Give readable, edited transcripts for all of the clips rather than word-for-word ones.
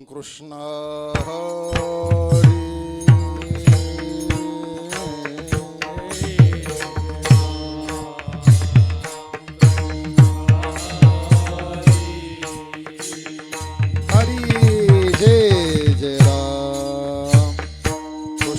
कृष्ण हरी हरी जय जय राम कृष्ण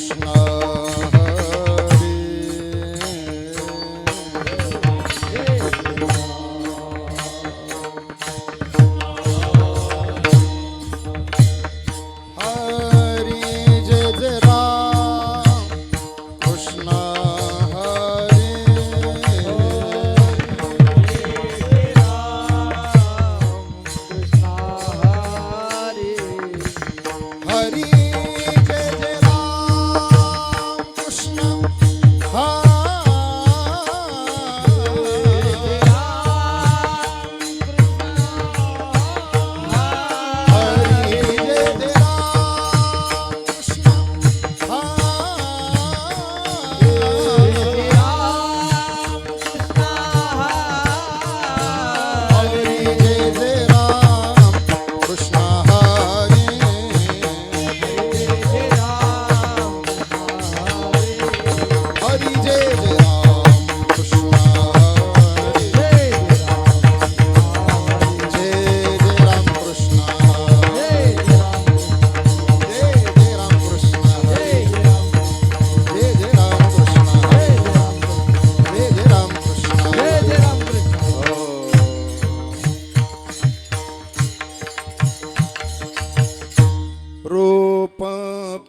रूप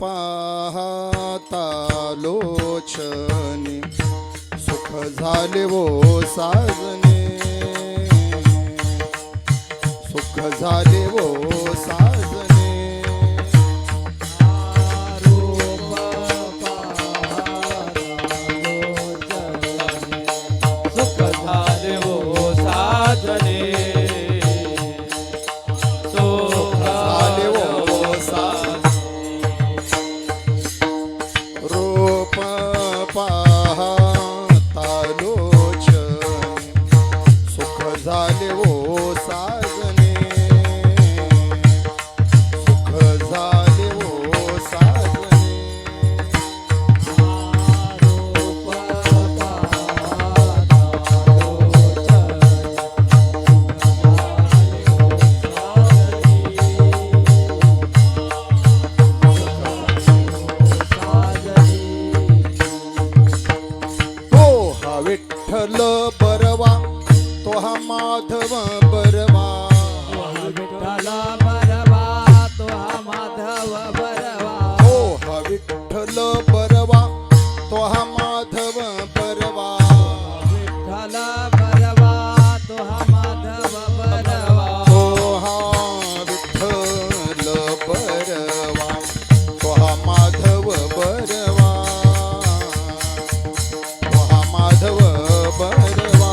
पाहता लोचने सुख झाले वो साजने सुख झाले वो साजने रूप पाहता लोचने सुख झाले वो साजने झाले वो साजने सुख झाले वो साजने तो हा विठ्ठल बरवा तो हा माधव बरवा विठ्ठला बरवा तो हा माधव बरवा ओ हा विठ्ठल बरवा तो हा माधव बरवा विठ्ठला बरवा तो हा माधव बरवा तो हा विठ्ठल बरवा तो हा माधव बरवा तो हा माधव बरवा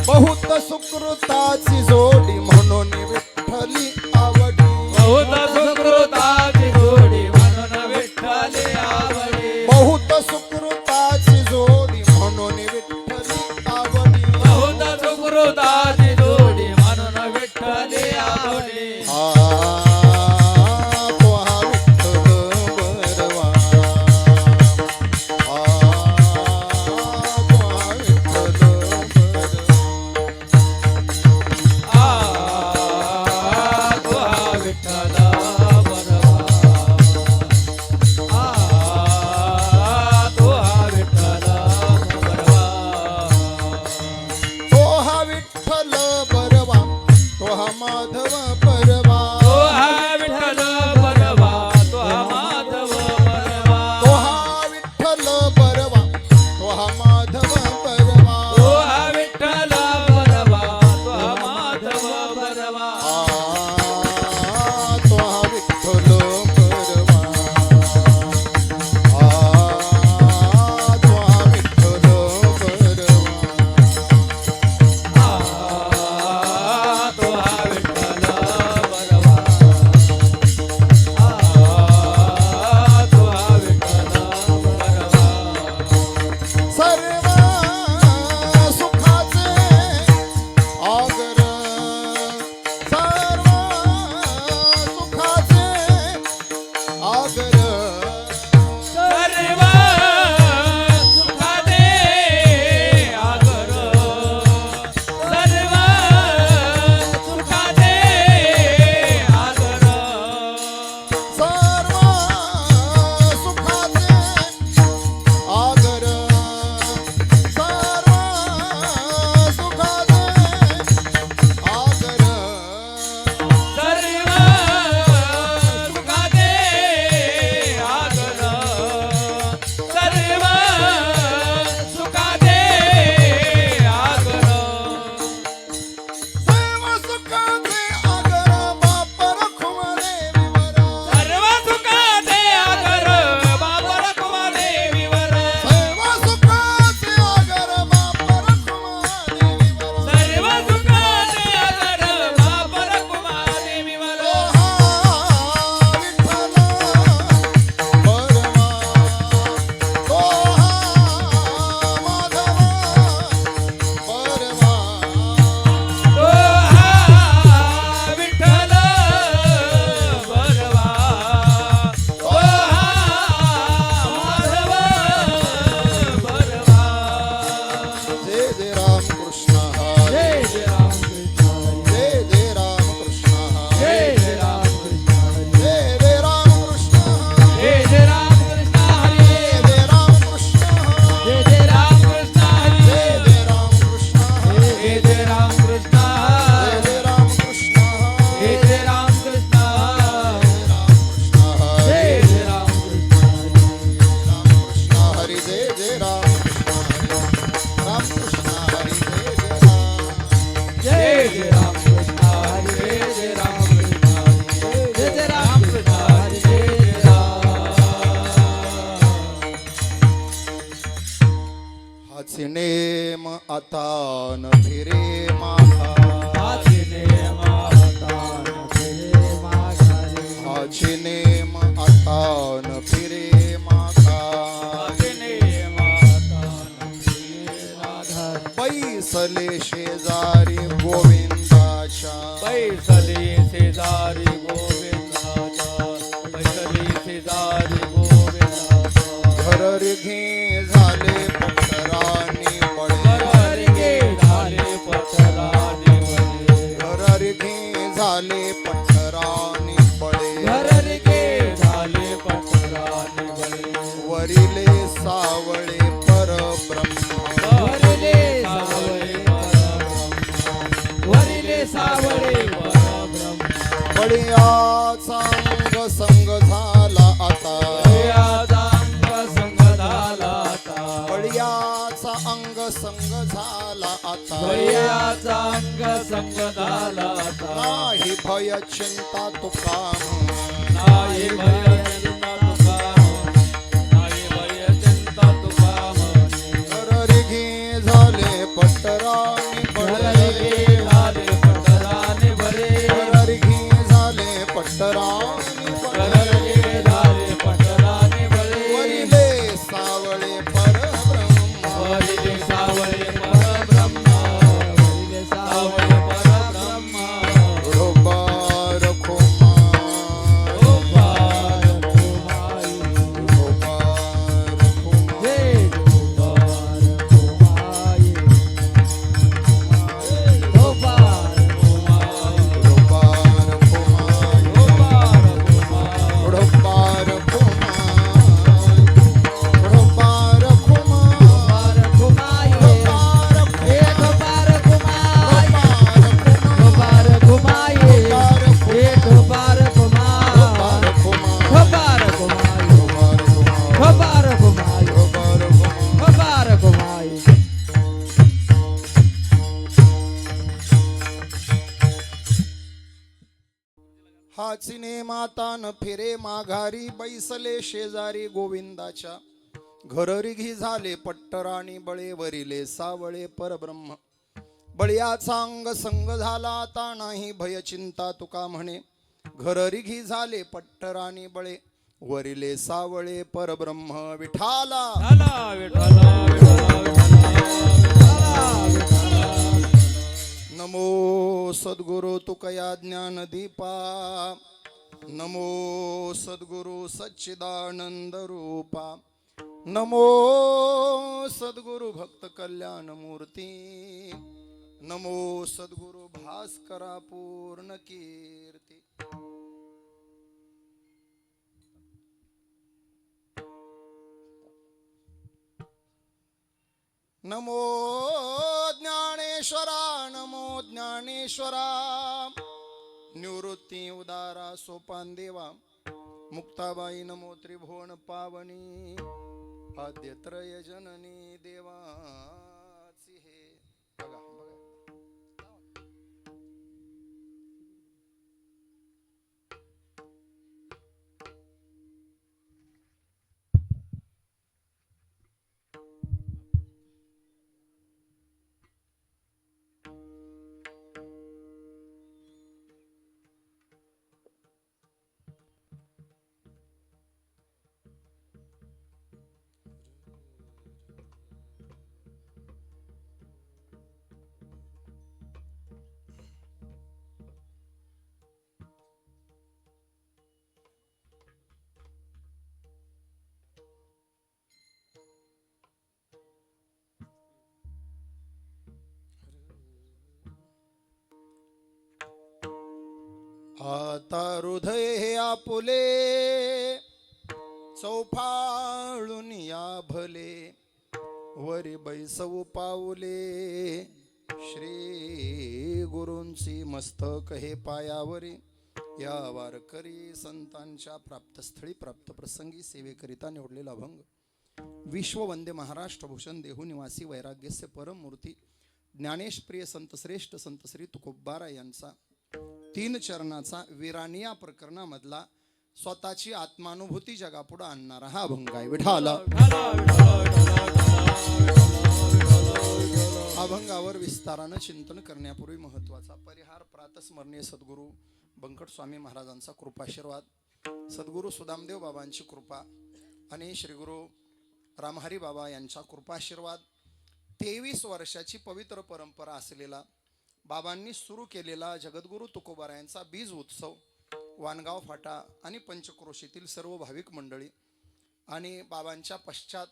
बहुत सुकृताची जोडी म्हणून विठ्ठली आवडी बहुत सुकृताची जोडी म्हणून विठ्ठली आवडी बहुत सुकृताची जोडी म्हणून विठ्ठली आवडी बहुत सुकृताची जोडी म्हणून विठ्ठली आवडी तो हा विठ्ठल बरवा तो हा विठ्ठल तो हाच नेम आता न फिरे माघा हाची नेम आता न फिरे माघारी हाच नेम आता न फिरे माघा हाची नेम आता न फिरे माघारी बैसले शेजारी गोविंदाच्या बैसली शेजारी गोविंदाचा बैसली शेजारी गोविंदाचा घररघे झाले पठरानी बळे घररघे झाले पठरानी बळे घररघे झाले पठरानी बळे घररघे झाले पठरानी बळे वरिले सावळे परब्रह्म वरिले सावळे परब्रह्म वरिले सावळे परब्रह्म बळीयाचा अंग संग झाला आता बळीयाचा अंग संग झाला आता बळीयाचा अंग संग झाला आता बळीयाचा अंग संग झाला आता नाही भय चिंता तुका नाही भय चिंता तुका नाही भय चिंता तुका म्हणे घररघे झाले पठरानी बळे घररघे झाले पठरानी बळे घररघे झाले पठरानी बळे घररघे झाले पठरानी बळे वरिले सावळे परब्रह्म वरिले सावळे परब्रह्म वरिले सावळे परब्रह्म ढोबार खोमा गोपाल कुमाई ढोबार खोमा हे गोपाल कुमाई गोपाल कुमाई ढोबार खोमा गोपाल कुमाई ढोबार खोमा ढोबार खोमा गोपाल कुमाई हे गोपाल कुमाई गोपाल कुमाई हे गोपाल कुमाई ढोबार खोमा गोपाल कुमाई ढोबार खोमा गोपाल कुमाई ढोबार खोमा गोपाल कुमाई हाचिने माता न फिरे माघारी बैसले शेजारी गोविंदाच्या घररिघी झाले पट्टराणी बळे वरिले सावळे परब्रह्म बळीयाचा अंग संग झाला आता नाही भय चिंता तुका म्हणे घररिघी झाले पट्टराणी बळे वरिले सावळे परब्रह्म विठाला विठ्ठला विठ्ठला विठ्ठला विठ्ठला विठ्ठला नमो सद्गुरु तुकया ज्ञान दीपा नमो सद्गुरु सच्चिदानंद रूपा नमो सद्गुरु भक्त कल्याण मूर्ती नमो सद्गुरु भास्करा पूर्ण कीर्ती नमो ज्ञानेश्वरा नमो ज्ञानेश्वरा निवृत्ती उदारा सोपान देवा मुक्ताबाई नमो त्रिभुवन पावनी आद्यत्रय जननी देवाची हे बघा बघा आता हृदय हे आपुले चौफाळून या भले वरी बैसवू पाऊले श्री गुरूंची मस्तक हे पायावरी या वारकरी संतांच्या प्राप्तस्थळी प्राप्त प्रसंगी सेवेकरिता निवडलेला अभंग विश्व वंदे महाराष्ट्र भूषण देहू निवासी वैराग्यस्य परममूर्ती ज्ञानेश प्रिय संत श्रेष्ठ संत श्री तुकोबारा यांचा 3 चरणाचा विरानिया प्रकरणामधला स्वतःची आत्मानुभूती जगापुढे आणणारा हा अभंग आहे. विठाला विठ्ठला विठ्ठला विठ्ठला विठ्ठला अभंगावर विस्तारानं चिंतन करण्यापूर्वी महत्वाचा परिहार प्रातस्मरणीय सद्गुरू बंकट स्वामी महाराजांचा कृपाशीर्वाद, सद्गुरू सुदामदेव बाबांची कृपा आणि श्रीगुरू रामहरी बाबा यांचा कृपाशीर्वाद, 23 वर्षाची पवित्र परंपरा असलेला बाबांनी सुरू केलेला जगद्गुरू तुकोबारायांचा बीज उत्सव वानगाव फाटा आणि पंचक्रोशीतील सर्व भाविक मंडळी आणि बाबांच्या पश्चात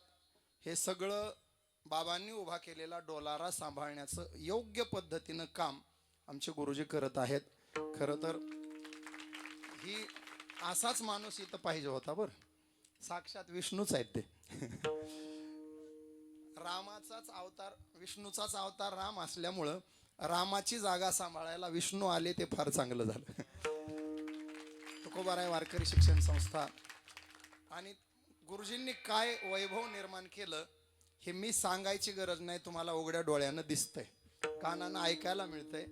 हे सगळं बाबांनी उभा केलेला डोलारा सांभाळण्याचं योग्य पद्धतीनं काम आमचे गुरुजी करत आहेत. खरं तर ही असाच माणूस इथं पाहिजे होता बरं. साक्षात विष्णूच आहेत ते. रामाचाच अवतार, विष्णूचाच अवतार राम असल्यामुळं रामाची जागा सांभाळायला विष्णू आले, ते फार चांगलं झालं. तुकोबाराय वारकरी शिक्षण संस्था आणि गुरुजींनी काय वैभव निर्माण केलं हे मी सांगायची गरज नाही, तुम्हाला उघड्या डोळ्यानं दिसतंय, कानानं ऐकायला मिळतंय.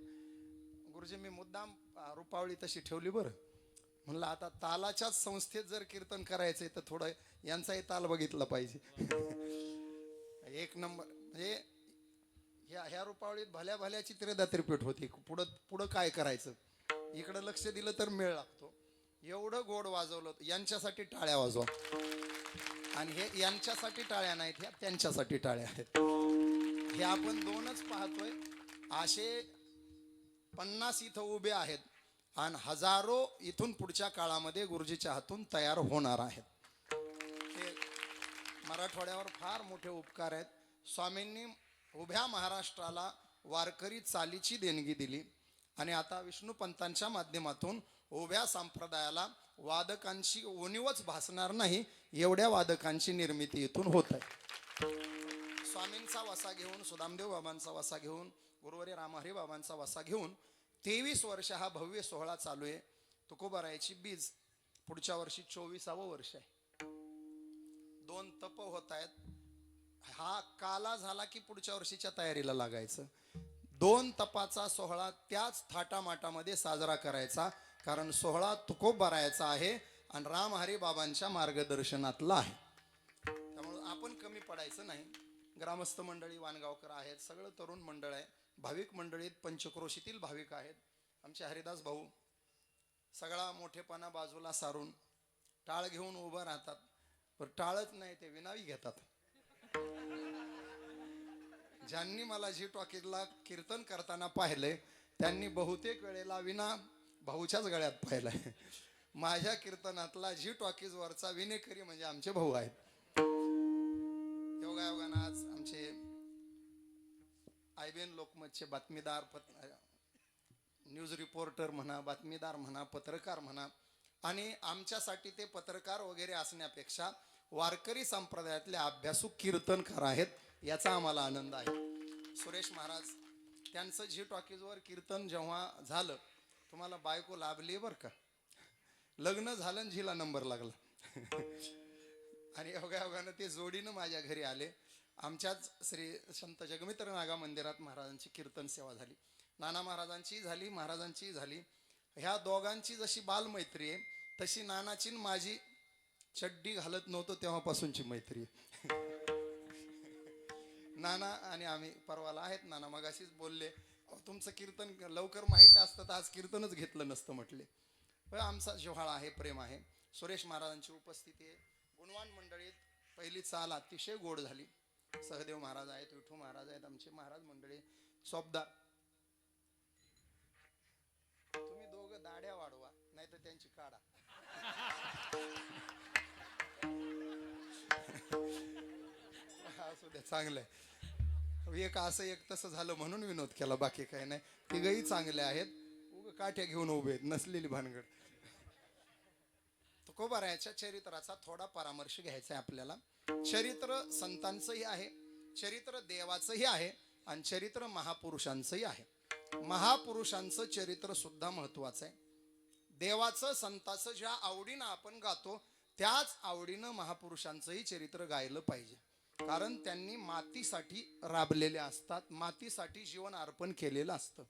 गुरुजी मी मुद्दाम रुपावळी तशी ठेवली बरं. म्हणलं आता तालाच्याच संस्थेत जर कीर्तन करायचंय तर थोडं यांचाही ताल बघितला पाहिजे. एक नंबर. म्हणजे ह्या रुपावळीत भल्या भल्याची त्रिदात्रिपीठ होती. पुढं काय करायचं, इकडं लक्ष दिलं तर मेळ लागतो. एवढं गोड वाजवलं. यांच्यासाठी टाळ्या वाजवा. आणि हे यांच्यासाठी टाळ्या नाहीत, ह्या त्यांच्यासाठी टाळ्या आहेत. हे आपण दोनच पाहतोय. असे 50 इथं उभे आहेत आणि हजारो इथून पुढच्या काळामध्ये गुरुजीच्या हातून तयार होणार आहेत. हे मराठवाड्यावर फार मोठे उपकार आहेत. स्वामींनी उभ्या महाराष्ट्राला वारकरी चालीची देणगी दिली आणि आता विष्णुपंतांच्या माध्यमातून उभ्या संप्रदायाला वादकांची उणीवच भासणार नाही, एवढ्या वादकांची निर्मिती इथून होत आहे. स्वामींचा वसा घेऊन, सुदामदेव बाबांचा वसा घेऊन, गुरुवारी रामहरी बाबांचा वसा घेऊन 23 वर्ष हा भव्य सोहळा चालू आहे. तुकोबारायची बीज पुढच्या वर्षी 24वे वर्ष आहे. 2 तप होत आहेत. हा काला झाला की पुढच्या वर्षीच्या तयारीला लागायचं. 2 तपाचा सोहळा त्याच थाटामाटामध्ये साजरा करायचा, कारण सोहळा तुकोबारायचा आहे आणि रामहरी बाबांच्या मार्गदर्शनातला आहे. त्यामुळे आपण कमी पडायचं नाही. ग्रामस्थ मंडळी वानगावकर आहेत, सगळं तरुण मंडळ आहे, भाविक मंडळीत पंचक्रोशीतील भाविक आहेत. आमचे हरिदास भाऊ सगळा मोठेपणा बाजूला सारून टाळ घेऊन उभं राहतात. पण टाळच नाही, ते विनावी घेतात. ज्यांनी मला जी टॉकीजला कीर्तन करताना पाहिलंय त्यांनी बहुतेक वेळेला विना भाऊच्याच गळ्यात पाहिलाय. माझ्या कीर्तनातला जी टॉकीज वरचा विनेकरी म्हणजे आमचे भाऊ आहेत. योगायोगानं आज आमचे IBN लोकमतचे बातमीदार, न्यूज रिपोर्टर म्हणा, बातमीदार म्हणा, पत्रकार म्हणा, आणि आमच्यासाठी ते पत्रकार वगैरे असण्यापेक्षा वारकरी संप्रदायातले अभ्यासू कीर्तनकार आहेत, याचा आम्हाला आनंद आहे. सुरेश महाराज त्यांचं जी टॉकीजवर कीर्तन जेव्हा झालं, तुम्हाला बायको लाभली बरं का. लग्न झालं आणि झीला नंबर लागला. आणि योगायोगानं ते जोडीनं माझ्या घरी आले. आमच्याच श्री संत जगमित्र नागा मंदिरात महाराजांची कीर्तन सेवा झाली. नाना महाराजांची झाली, महाराजांची झाली. ह्या दोघांची जशी बालमैत्री आहे तशी नानाची माझी चड्डी घालत नव्हतो तेव्हापासूनची मैत्री. नाना आणि आम्ही परवाला आहेत. नाना मगाशीच बोलले, तुमचं कीर्तन लवकर माहिती असतं तर आज कीर्तनच घेतलं नसतं म्हटले. पण आमचा जिव्हाळा आहे, प्रेम आहे. सुरेश महाराजांची उपस्थिती आहे. गुणवान मंडळीत पहिली चाल अतिशय गोड झाली. सहदेव महाराज आहेत, विठू महाराज आहेत, आमचे महाराज मंडळी सोबदार. तुम्ही दोघं दाढ्या वाढवा, नाही तर त्यांची काढा. असू द्या, चांगलंय. एक असं एक तसं झालं म्हणून विनोद केला, बाकी काही नाही. तिघही चांगले आहेत. उग काठ्या घेऊन उभे आहेत, नसलेली भानगड. तुकोबारायाच्या चरित्राचा थोडा परामर्श घ्यायचा आहे आपल्याला. चरित्र संतांचंही आहे, चरित्र देवाचंही आहे आणि चरित्र महापुरुषांचंही आहे. महापुरुषांचं चरित्र सुद्धा महत्वाचं आहे. देवाचं, संताचं ज्या आवडीनं आपण गातो त्याच आवडीनं महापुरुषांचंही चरित्र गायलं पाहिजे. कारण त्यांनी मातीसाठी राबलेले असतात, मातीसाठी जीवन अर्पण केलेलं असतं.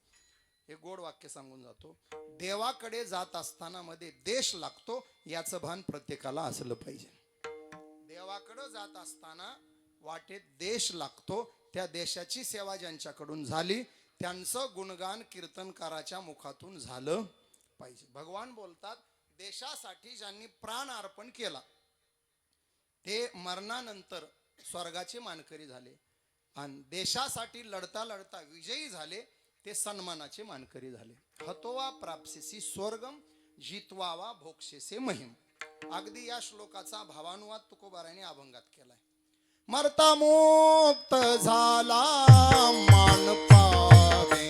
हे गोड वाक्य सांगून जातो. देवाकडे जात असताना मध्ये देश लागतो, याचं भान प्रत्येकाला असलं पाहिजे. देवाकडे जात असताना वाटेत देश लागतो, त्या देशाची सेवा ज्यांच्याकडून झाली त्यांचं गुणगान कीर्तनकाराच्या मुखातून झालं पाहिजे. भगवान बोलतात देशासाठी ज्यांनी प्राण अर्पण केला ते मरणानंतर स्वर्गाचे मानकरी झाले आणि देशासाठी लढता लढता विजयी झाले ते सन्मानाचे मानकरी झाले. हतोवा प्राप्सेसी स्वर्गम जितवावा भोक्षेसे महिम. अगदी या श्लोकाचा भावानुवाद तुकोबाराने अभंगात केलाय. मरता मुक्त झाला मान पावे,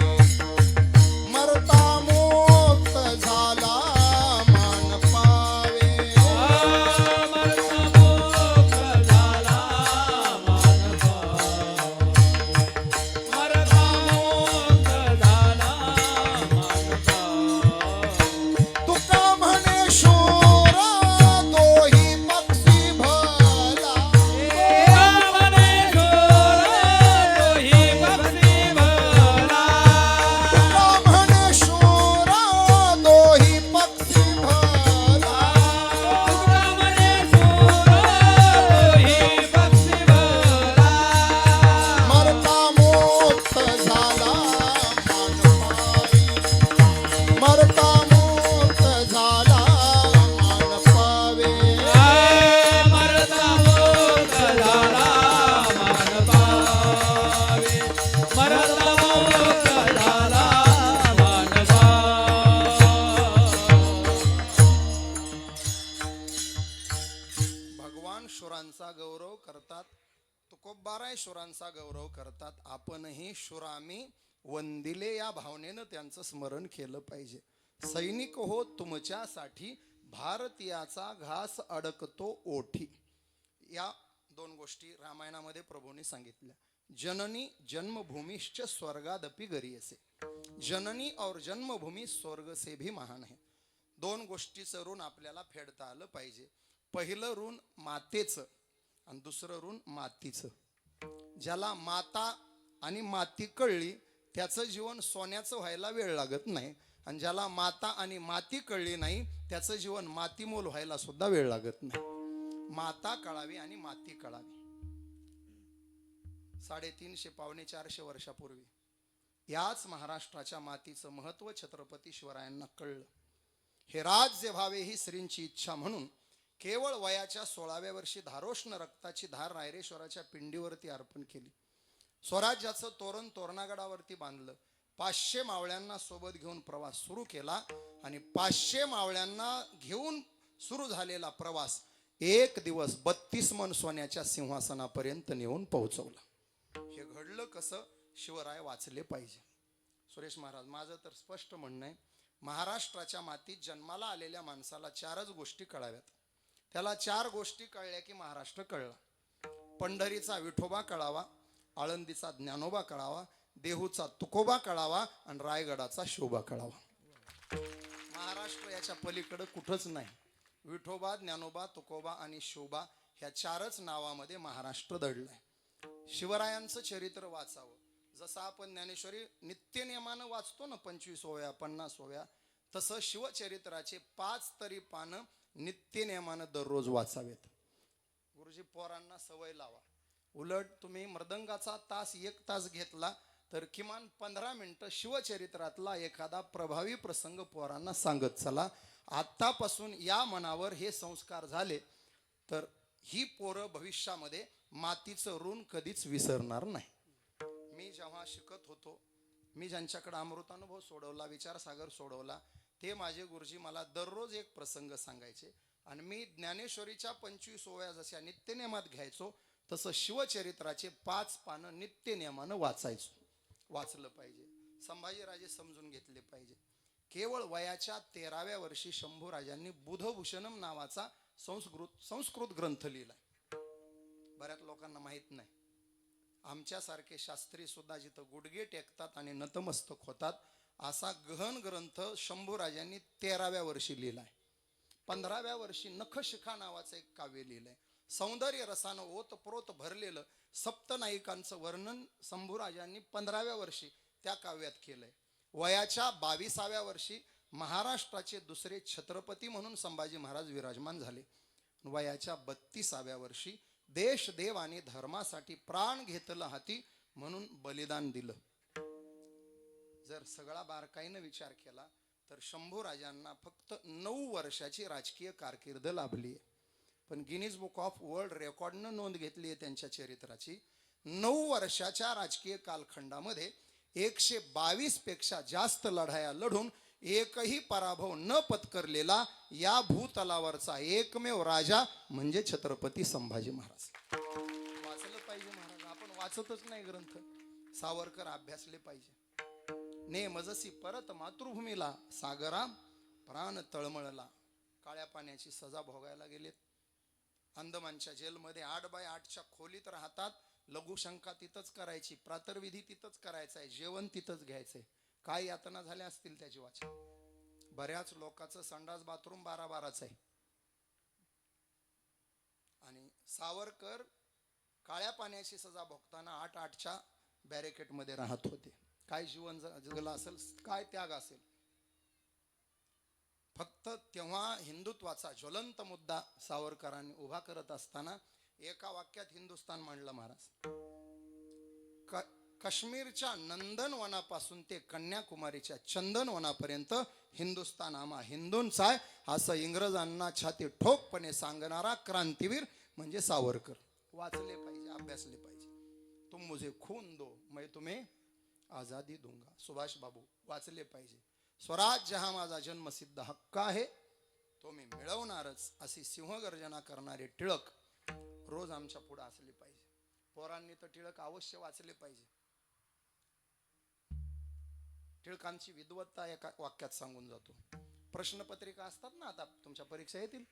मरता मुक्त झाला मान पावे, मरता मुक्त झाला मान पावे, मरता मुक्त झाला मान पावे. तुका म्हणे शूरा दोही पक्षी भला, तुका म्हणे शूरा दोही पक्षी भला, मरता मुक्त झाला मान पावी, मरता मुक्त झाला मान पावे. भगवान शुरांचा गौरव करतात, तुकोबाराय शुरांचा गौरव करतात. आपणही शुरामी वंदिले या भावनेनं त्यांचं स्मरण केलं पाहिजे. सैनिक हो तुमच्यासाठी भारतीयाचा घास अडकतो ओठी. या दोन गोष्टी रामायणामध्ये प्रभूंनी सांगितल्या. जननी जन्मभूमिश्च स्वर्गादपि गरीयसे. जननी और जन्मभूमी स्वर्ग से भी महान है. दोन गोष्टीचं ऋण आपल्याला फेडता आलं पाहिजे. पहिलं ऋण मातेचं आणि दुसरं ऋण मातीचं. ज्याला माता आणि माती कळली त्याचं जीवन सोन्याचं व्हायला वेळ लागत नाही आणि ज्याला माता आणि माती कळली नाही त्याचं जीवन मातीमोल व्हायला सुद्धा वेळ लागत नाही. माता कळावी आणि माती कळावी. 350 पावणे 400 वर्षापूर्वी याच महाराष्ट्राच्या मातीचं महत्व छत्रपती शिवरायांना कळलं. हे राज्य व्हावे ही श्रींची इच्छा म्हणून केवळ वयाच्या 16व्या वर्षी धारोष्ण रक्ताची धार रायरेश्वराच्या पिंडीवरती अर्पण केली. स्वराज्याचं तोरण तोरणागडावरती बांधलं. 500 मावळ्यांना सोबत घेऊन प्रवास सुरू केला आणि 500 मावळ्यांना घेऊन सुरू झालेला प्रवास एक दिवस 32 मन सोन्याच्या सिंहासनापर्यंत नेऊन पोहोचवला. हे घडलं कसं? शिवराय वाचले पाहिजे. सुरेश महाराज, माझं तर स्पष्ट म्हणणं आहे, महाराष्ट्राच्या मातीत जन्माला आलेल्या माणसाला 4च गोष्टी कळाव्यात. त्याला 4 गोष्टी कळल्या की महाराष्ट्र कळला. पंढरीचा विठोबा कळावा, आळंदीचा ज्ञानोबा कळावा, देहूचा तुकोबा कळावा आणि रायगडाचा शोभा कळावा. महाराष्ट्र याच्या पलीकडे कुठंच नाही. विठोबा, ज्ञानोबा, तुकोबा आणि शोभा ह्या 4च नावामध्ये महाराष्ट्र दडलाय. शिवरायांचं चरित्र वाचावं. जसं आपण ज्ञानेश्वरी नित्यनियमानं वाचतो ना 25व्या 50व्या, तसं शिवचरित्राचे 5 तरी पानं नित्यनियमानं दररोज वाचावेत. गुरुजी पोरांना सवय लावा. उलट तुम्ही मृदंगाचा तास 1 तास घेतला तर किमान 15 मिनिटं शिवचरित्रातला एखादा प्रभावी प्रसंग पोरांना सांगत चला. आत्तापासून या मनावर हे संस्कार झाले तर ही पोरं भविष्यामध्ये मातीचं ऋण कधीच विसरणार नाही. मी जेव्हा शिकत होतो, मी ज्यांच्याकडे अमृतानुभव सोडवला, विचारसागर सोडवला, ते माझे गुरुजी मला दररोज एक प्रसंग सांगायचे आणि मी ज्ञानेश्वरीच्या 25व्या जशा नित्यनियमात घ्यायचो तसं शिवचरित्राचे 5 पानं नित्यनियमानं वाचायचो. वाचलं पाहिजे. संभाजीराजे समजून घेतले पाहिजे. केवळ वयाच्या 13व्या वर्षी शंभूराजांनी बुधभूषणम नावाचा संस्कृत ग्रंथ लिहिलाय. बऱ्याच लोकांना माहित नाही. आमच्यासारखे शास्त्री सुद्धा जिथं गुडघे टेकतात आणि नतमस्तक होतात असा गहन ग्रंथ शंभूराजांनी 13व्या वर्षी लिहिलाय. 15व्या वर्षी नखशिखा नावाचं एक काव्य लिहिलंय. सौंदर्य रसानं ओतप्रोत भरलेलं सप्तनायिकांचं वर्णन शंभूराजांनी 15व्या वर्षी त्या काव्यात केलंय. वयाच्या 22व्या वर्षी महाराष्ट्राचे दुसरे छत्रपती म्हणून संभाजी महाराज विराजमान झाले. वयाच्या 32व्या वर्षी देश देव आणि धर्मासाठी प्राण घेतलं हाती म्हणून बलिदान दिलं. जर सगळा बारकाईनं विचार केला तर शंभू राजांना फक्त 9 वर्षाची राजकीय कारकीर्द लाभली आहे. पण गिनीज बुक ऑफ वर्ल्ड रेकॉर्डनं नोंद घेतली आहे त्यांच्या चरित्राची. 9 वर्षाच्या राजकीय कालखंडामध्ये 122 पेक्षा जास्त लढाया लढून एकही पराभव न पत्करलेला या भूतलावरचा एकमेव राजा म्हणजे छत्रपती संभाजी महाराज. वाचलं पाहिजे महाराज. आपण वाचतच नाही ग्रंथ. सावरकर अभ्यासले पाहिजे. ने मजसी परत मातृभूमीला, सागरा प्राण तळमळला. काळ्या पाण्याची सजा भोगायला गेलेत. अंदमानच्या जेलमध्ये 8x8च्या खोलीत राहतात. लघुशंका तिथंच करायची, प्रातर्विधी तिथंच करायचा आहे, जेवण तिथंच घ्यायचंय. काय यातना झाल्या असतील त्या जीवाच्या. बऱ्याच लोकांचं संडास बाथरूम 12-12च आहे. आणि सावरकर काळ्या पाण्याची सजा भोगताना 8x8च्या बॅरिकेड मध्ये राहत होते. काय जीवन जगलं असेल, काय त्याग असेल. फक्त तेव्हा हिंदुत्वाचा ज्वलंत मुद्दा सावरकरांनी उभा करत असताना एका वाक्यात हिंदुस्थान मांडलं महाराज. काश्मीरच्या नंदनवनापासून ते कन्याकुमारीच्या चंदनवनापर्यंत हिंदुस्थान आम्हा हिंदूंचा आहे, असं इंग्रजांना छाती ठोकपणे सांगणारा क्रांतीवीर म्हणजे सावरकर. वाचले पाहिजे, अभ्यासले पाहिजे. तुम मुझे खून दो मैं तुम्हें आजादी दूंगा. सुभाष बाबू वाचले पाहिजे. स्वराज्य हा माझा जन्मसिद्ध हक्क आहे, तो मी मिळवणारच, अशी सिंहगर्जना करणारे टिळक रोज आमच्या पुढे असले पाहिजे. पोरांनी तर टिळक अवश्य वाचले पाहिजे. टिळकांची विद्वत्ता एका वाक्यात सांगून जातो. प्रश्नपत्रिका असतात ना, आता तुमच्या परीक्षा येतील,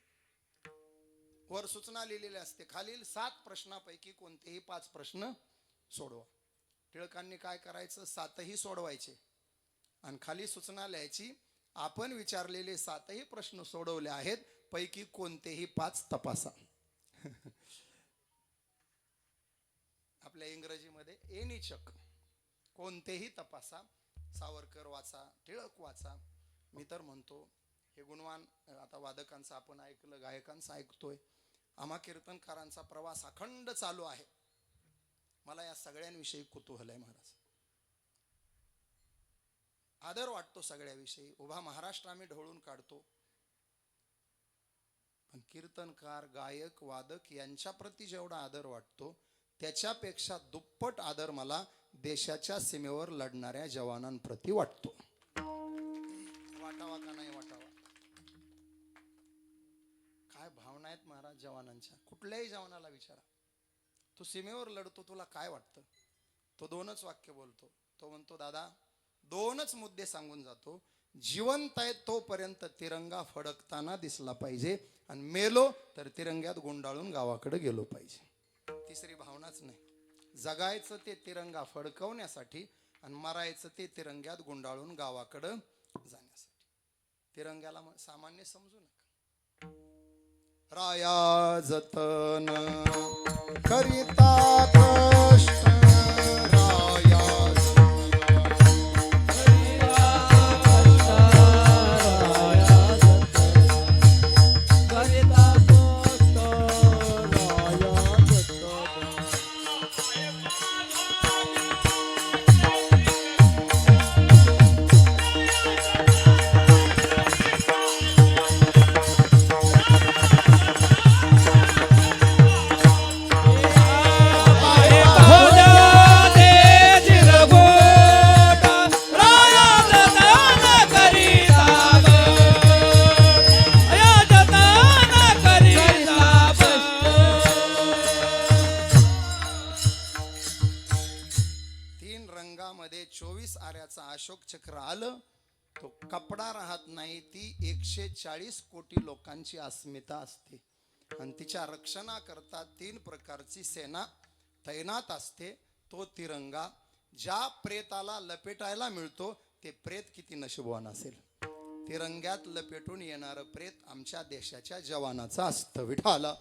वर सूचना लिहिलेली असते, खालील 7 प्रश्नापैकी कोणतेही 5 प्रश्न सोडवा. टिळकांनी काय करायचं, 7ही सोडवायचे आणि खाली सूचना लिहायची, आपण विचारलेले 7ही प्रश्न सोडवले आहेत, पैकी कोणतेही 5 तपासा. आपल्या इंग्रजीमध्ये एनी चेक, कोणतेही तपासा. सावरकर वाचा, टिळक वाचा. मी तर म्हणतो हे गुणवान, आता वादकांचं आपण ऐकलं, गायकांचं ऐकतोय, आम्हा कीर्तनकारांचा प्रवास अखंड चालू आहे. मला या सगळ्यांविषयी कुतूहल आहे महाराज. आदर वाटतो सगळ्याविषयी. उभा महाराष्ट्र आम्ही ढवळून काढतो, पण कीर्तनकार, गायक, वादक यांच्या प्रती जेवढा आदर वाटतो त्याच्यापेक्षा दुप्पट आदर मला देशाच्या सीमेवर लढणाऱ्या जवानांप्रती वाटतो. वाटावा का नाही वाटावा? काय भावना आहेत महाराज जवानांच्या. कुठल्याही जवानाला विचारा, तू सीमेवर लढतो, तुला काय वाटतं? तो 2च वाक्य बोलतो. तो म्हणतो, दादा 2च मुद्दे सांगून जातो. जिवंत आहे तोपर्यंत तिरंगा फडकताना दिसला पाहिजे आणि मेलो तर तिरंग्यात गुंडाळून गावाकडे गेलो पाहिजे. तिसरी भावनाच नाही. जगायचं ते तिरंगा फडकवण्यासाठी आणि मरायचं ते तिरंग्यात गुंडाळून गावाकडं जाण्यासाठी. तिरंग्याला सामान्य समजू नका. राया जतन करिता कष्ट, राया रंगामध्ये 24 आऱ्याचा अशोक चक्र आलं, तो कपडा राहत नाही. ती 140 कोटी लोकांची अस्मिता असते आणि तिच्या रक्षणाकरता 3 प्रकारची सेना तैनात असते. तो तिरंगा ज्या प्रेताला लपेटायला मिळतो ते प्रेत किती नशीबवान असेल. तिरंग्यात लपेटून येणारं प्रेत आमच्या देशाच्या जवानाचं असतं. विठाला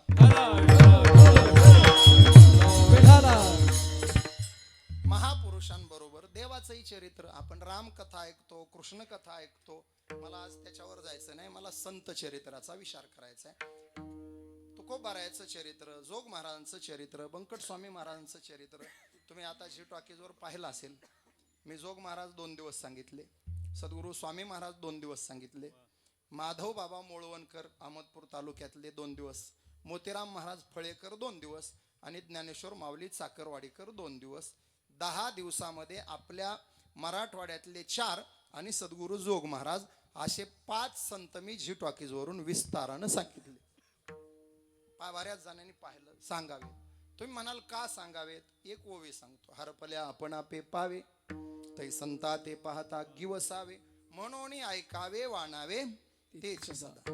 महापुरुषांबरोबर देवाचंही चरित्र, आपण रामकथा ऐकतो, कृष्ण कथा ऐकतो. मला आज त्याच्यावर जायचं नाही, मला संत चरित्राचा विचार करायचा आहे. तो तुकोबारायाचं चरित्र, जोग महाराजांचं चरित्र, बंकट स्वामी महाराजांचं चरित्र तुम्ही आता झी टॉकीजवर पाहिलं असेल. मी जोग महाराज 2 दिवस सांगितले, सद्गुरू स्वामी महाराज 2 दिवस सांगितले, माधव बाबा मोळवणकर अहमदपूर तालुक्यातले 2 दिवस, मोतीराम महाराज फळेकर 2 दिवस आणि ज्ञानेश्वर माऊली चाकरवाडीकर 2 दिवस. 10 दिवसामध्ये आपल्या मराठवाड्यातले 4 आणि सद्गुरू जोग महाराज असे 5 संत मी झी टॉकीजवरून विस्तारानं सांगितले. बऱ्याच जणांनी पाहिलं, सांगावे. तुम्ही म्हणाल का सांगावेत? एक ओवी सांगतो. हरपल्या आपण आपे पावे, तै संता ते पाहता गिवसावे, म्हणून ऐकावे वाणावे तेच सदा.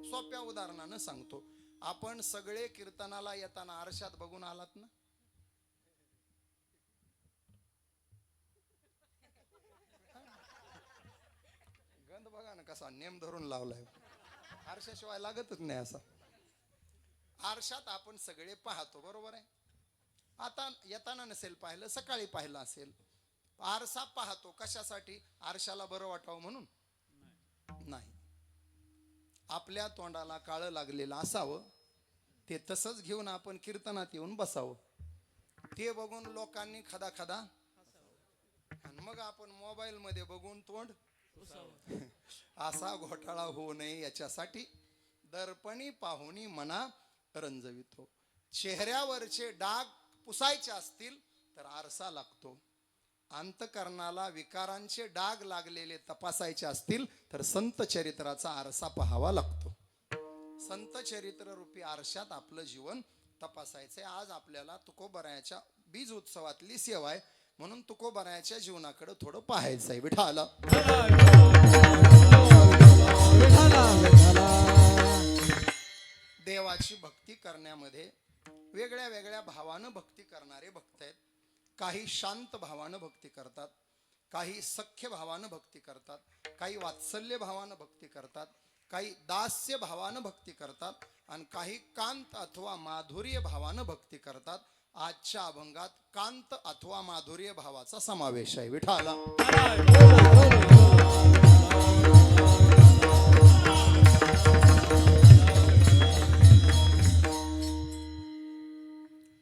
सोप्या उदाहरणानं सांगतो. आपण सगळे कीर्तनाला येताना आरशात बघून आलात ना? गंध बघा ना कसा नेम धरून लावलाय. आरशाशिवाय लागतच नाही असा. आरशात आपण सगळे पाहतो, बरोबर आहे. आता येताना नसेल पाहिलं, सकाळी पाहिलं असेल. आरसा पाहतो कशासाठी? आरशाला बरं वाटावं म्हणून नाही. आपल्या तोंडाला काळं लागलेलं असावं, ते तसंच घेऊन आपण कीर्तनात येऊन बसावं. ते बघून लोकांनी खदा खदा, आणि मग आपण मोबाईल मध्ये बघून तोंड असा घोटाळा होऊ नये याच्यासाठी दर्पणी पाहुणी मना रंजवितो. चेहऱ्यावरचे डाग पुसायचे असतील तर आरसा लागतो. अंतकरणाला विकारांचे डाग लागलेले तपासायचे असतील तर संत चरित्राचा आरसा पाहावा लागतो. संत चरित्र रूपी आरशात आपलं जीवन तपासायचंय. आज आपल्याला तुकोबारायाच्या बीज उत्सवातली सेवा आहे, म्हणून तुकोबारायाच्या जीवनाकडे थोडं पाहायचंय. विठाला देवाची भक्ती करण्यामध्ये वेगळ्या वेगळ्या भावानं भक्ती करणारे भक्त आहेत. काही शांत भावानं भक्ती करतात, काही सख्य भावानं भक्ती करतात, काही वात्सल्य भावानं भक्ती करतात, काही दास्य भावानं भक्ती करतात, आणि काही कांत अथवा माधुर्य भावानं भक्ती करतात. आजच्या अभंगात कांत अथवा माधुर्य भावाचा समावेश आहे. विठाला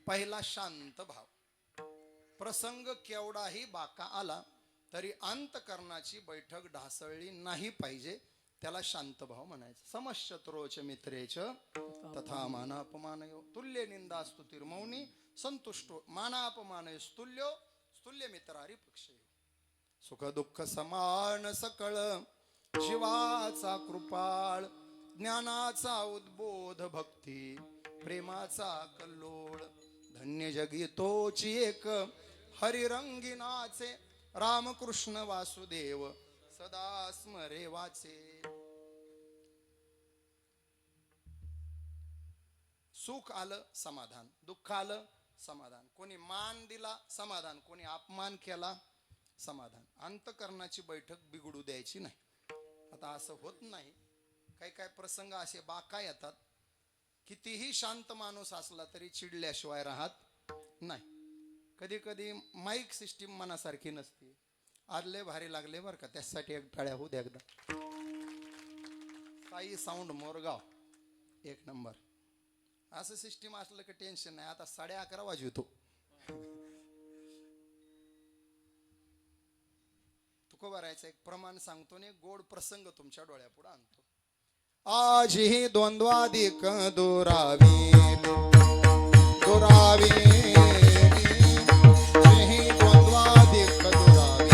पहिला शांत भाव. प्रसंग केवढाही बाका आला तरी अंतकरणाची बैठक ढासळली नाही पाहिजे, त्याला शांत भाव म्हणायचं. समशत्रोच मित्रेच तथा मानापमानयो तुल्य निंदा स्तुतिर्मौनी संतुष्टो मानापमानय स्तुल्यो स्तुल्य मित्रारी पक्षयो. सुख दुःख समान सकळ जीवाचा कृपाळ, ज्ञानाचा उद्बोध भक्ती प्रेमाचा कल्लोळ. धन्य जगी तोची एक हरिरंगिनाचे, रामकृष्ण वासुदेव सदा स्मरे वाचे. सुख आलं समाधान, दुःख आलं समाधान, कोणी मान दिला समाधान, कोणी अपमान केला समाधान. अंतकरणाची बैठक बिघडू द्यायची नाही. आता असं होत नाही, काही काही प्रसंग असे बाका येतात, कितीही शांत माणूस असला तरी चिडल्याशिवाय राहत नाही. कधी कधी माईक सिस्टीम मनासारखी नसते. आज लय भारी लागले बरं का, त्यासाठी एक टाळ्या होऊ द्या एकदा. Sai sound Morgaon 1 number. असं सिस्टीम असलं की टेन्शन नाही. आता 11:30 वाजवतो. तुकोबारायचं एक प्रमाण सांगतो ने गोड प्रसंग तुमच्या डोळ्यापुढे आणतो. आजही द्वंद्वादिक दुरावी दुरावी द्वंद्वादिक दुरावी.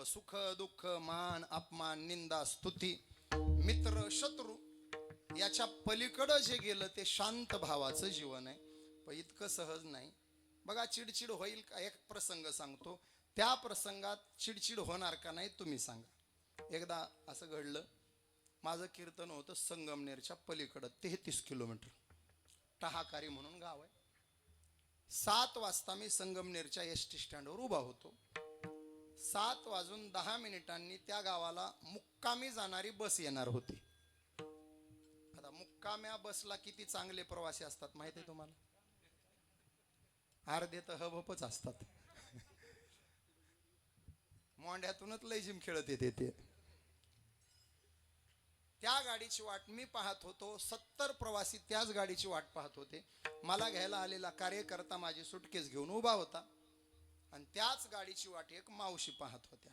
सुख दुःख मान अपमान निंदा स्तुती मित्र शत्रू याच्या पलीकडे जे गेलं ते शांत भावाचं जीवन आहे. पण इतकं सहज नाही बघा. चिडचिड होईल का? एक प्रसंग सांगतो. त्या प्रसंगात चिडचिड होणार का नाही तुम्ही सांगा. एकदा असं घडलं, माझं कीर्तन होतं संगमनेरच्या पलीकडं 33 किलोमीटर, टहाकारी म्हणून गाव आहे. 7 वाजता मी संगमनेरच्या एस.टी. स्टँडवर उभा होतो. 7:10 त्या गावाला मुक्कामी जाणारी बस येणार होती. आता मुक्काम्या बसला किती चांगले प्रवासी असतात माहिती आहे तुम्हाला? अर्धे तर हबपच असतात. मोंड्यातूनच लय जिम खेळत येते ते. त्या गाडीची वाट मी पाहत होतो. 70 प्रवासी त्याच गाडीची वाट पाहत होते. मला घ्यायला आलेला कार्यकर्ता माझी सुटकेस घेऊन उभा होता आणि त्याच गाडीची वाट एक मावशी पाहत होत्या.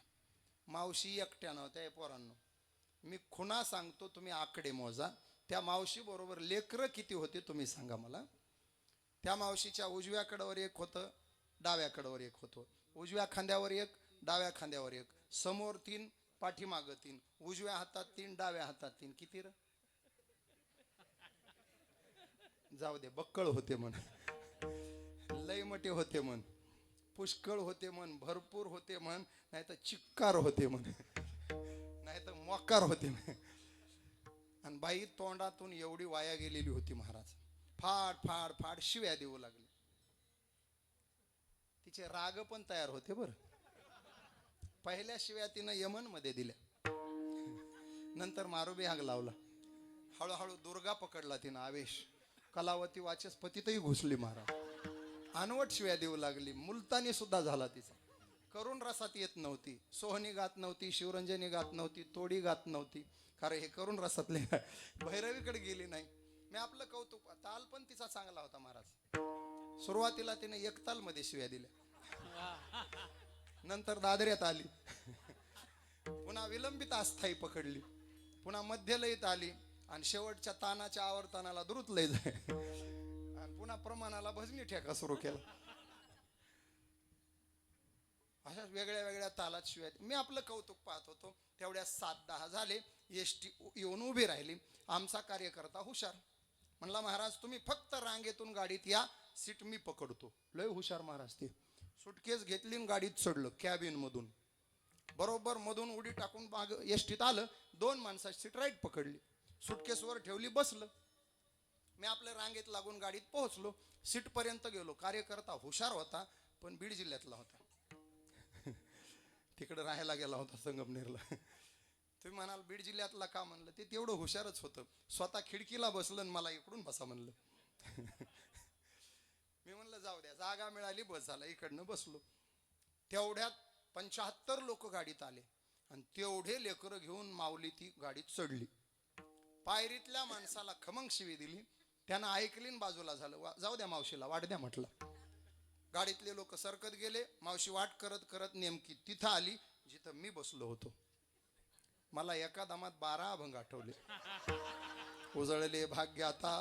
मावशी एकट्या नव्हत्या. पोरांनो, मी खुणा सांगतो, तुम्ही आकडे मोजा. त्या मावशी बरोबर लेकरं किती होते तुम्ही सांगा मला. त्या मावशीच्या उजव्या कडेवर एक होतं, डाव्या कडेवर एक होतं. उजव्या खांद्यावर एक, डाव्या खांद्यावर एक, समोर 3, पाठीमागं 3, उजव्या हातात 3, डाव्या हातात 3. किती र? जाऊ दे, बक्कळ होते म्हण, लय मोठे होते म्हण, पुष्कळ होते म्हण, भरपूर होते म्हण, नाही तर चिक्कार होते म्हण, नाही तर मोकार होते म्हण. आणि बाई तोंडातून एवढी वाया गेलेली होती महाराज. फाड फाड फाड शिव्या देऊ लागले. तिचे राग पण तयार होते बरं. पहिल्या शिव्या तिनं यमन मध्ये दिल्या, नंतर मारुबी हाग लावला. हळूहळू दुर्गा पकडला तिनं आवेश. कलावती वाचस्पतीतही घुसली महाराज. अनवट शिव्या देऊ लागली. मुलतानी सुद्धा झाला तिचा. करुण रसात येत नव्हती. सोहनी गात नव्हती, शिवरंजनी गात नव्हती, तोडी गात नव्हती. कारण हे करुण रसातले. भैरवीकडे गेली नाही. मी आपलं कौतुक, ताल पण तिचा चांगला होता महाराज. सुरुवातीला तिने एकताल मध्ये शिव्या दिल्या, नंतर दादऱ्यात आली, पुन्हा विलंबित अस्थायी पकडली, पुन्हा मध्यलयीत आली आणि शेवटच्या तानाच्या आवर्तनाला द्रुत लय जाय आणि पुन्हा प्रमाणाला भजनी ठेका सुरू केला. अशा वेगळ्या वेगळ्या तालात शिवाय मी आपलं कौतुक पाहत होतो. तेवढ्या 7:10 झाले. एसटी येऊन उभी राहिली. आमचा कार्यकर्ता हुशार म्हणला, महाराज तुम्ही फक्त रांगेतून गाडीत या, सीट मी पकडतो. लय हुशार महाराज ते. सुटकेस घेतली आणि गाडीत चढलं कॅबिन मधून. बरोबर मधून उडी टाकून माग एसटीत आलं. 2 माणसाची सीट राईट पकडली, सुटकेसवर ठेवली, बसलं. मी आपल्या रांगेत लागून गाडीत पोहोचलो. सीट पर्यंत गेलो. कार्यकर्ता हुशार होता, पण बीड जिल्ह्यातला होता. तिकडे राहायला गेला होता संगमनेरला. तुम्ही म्हणाल बीड जिल्ह्यातला का? म्हणलं ते तेवढं हुशारच होतं. स्वतः खिडकीला बसलं आणि मला इकडून बसा म्हणलं. मी म्हणलं जाऊ द्या, जागा मिळाली बस झाला, इकडनं बसलो. तेवढ्यात 75 लोक गाडीत आले आणि तेवढे लेकरं घेऊन माऊली ती गाडीत चढली. पायरीतल्या माणसाला खमंग शिवी दिली. त्यानं ऐकलीन बाजूला झालं. जाऊ द्या मावशीला वाट द्या म्हटलं. गाडीतले लोक सरकत गेले. मावशी वाट करत करत नेमकी तिथं आली जिथं मी बसलो होतो. मला एका दमात 12 अभंग आठवले. उजळले भाग्याता,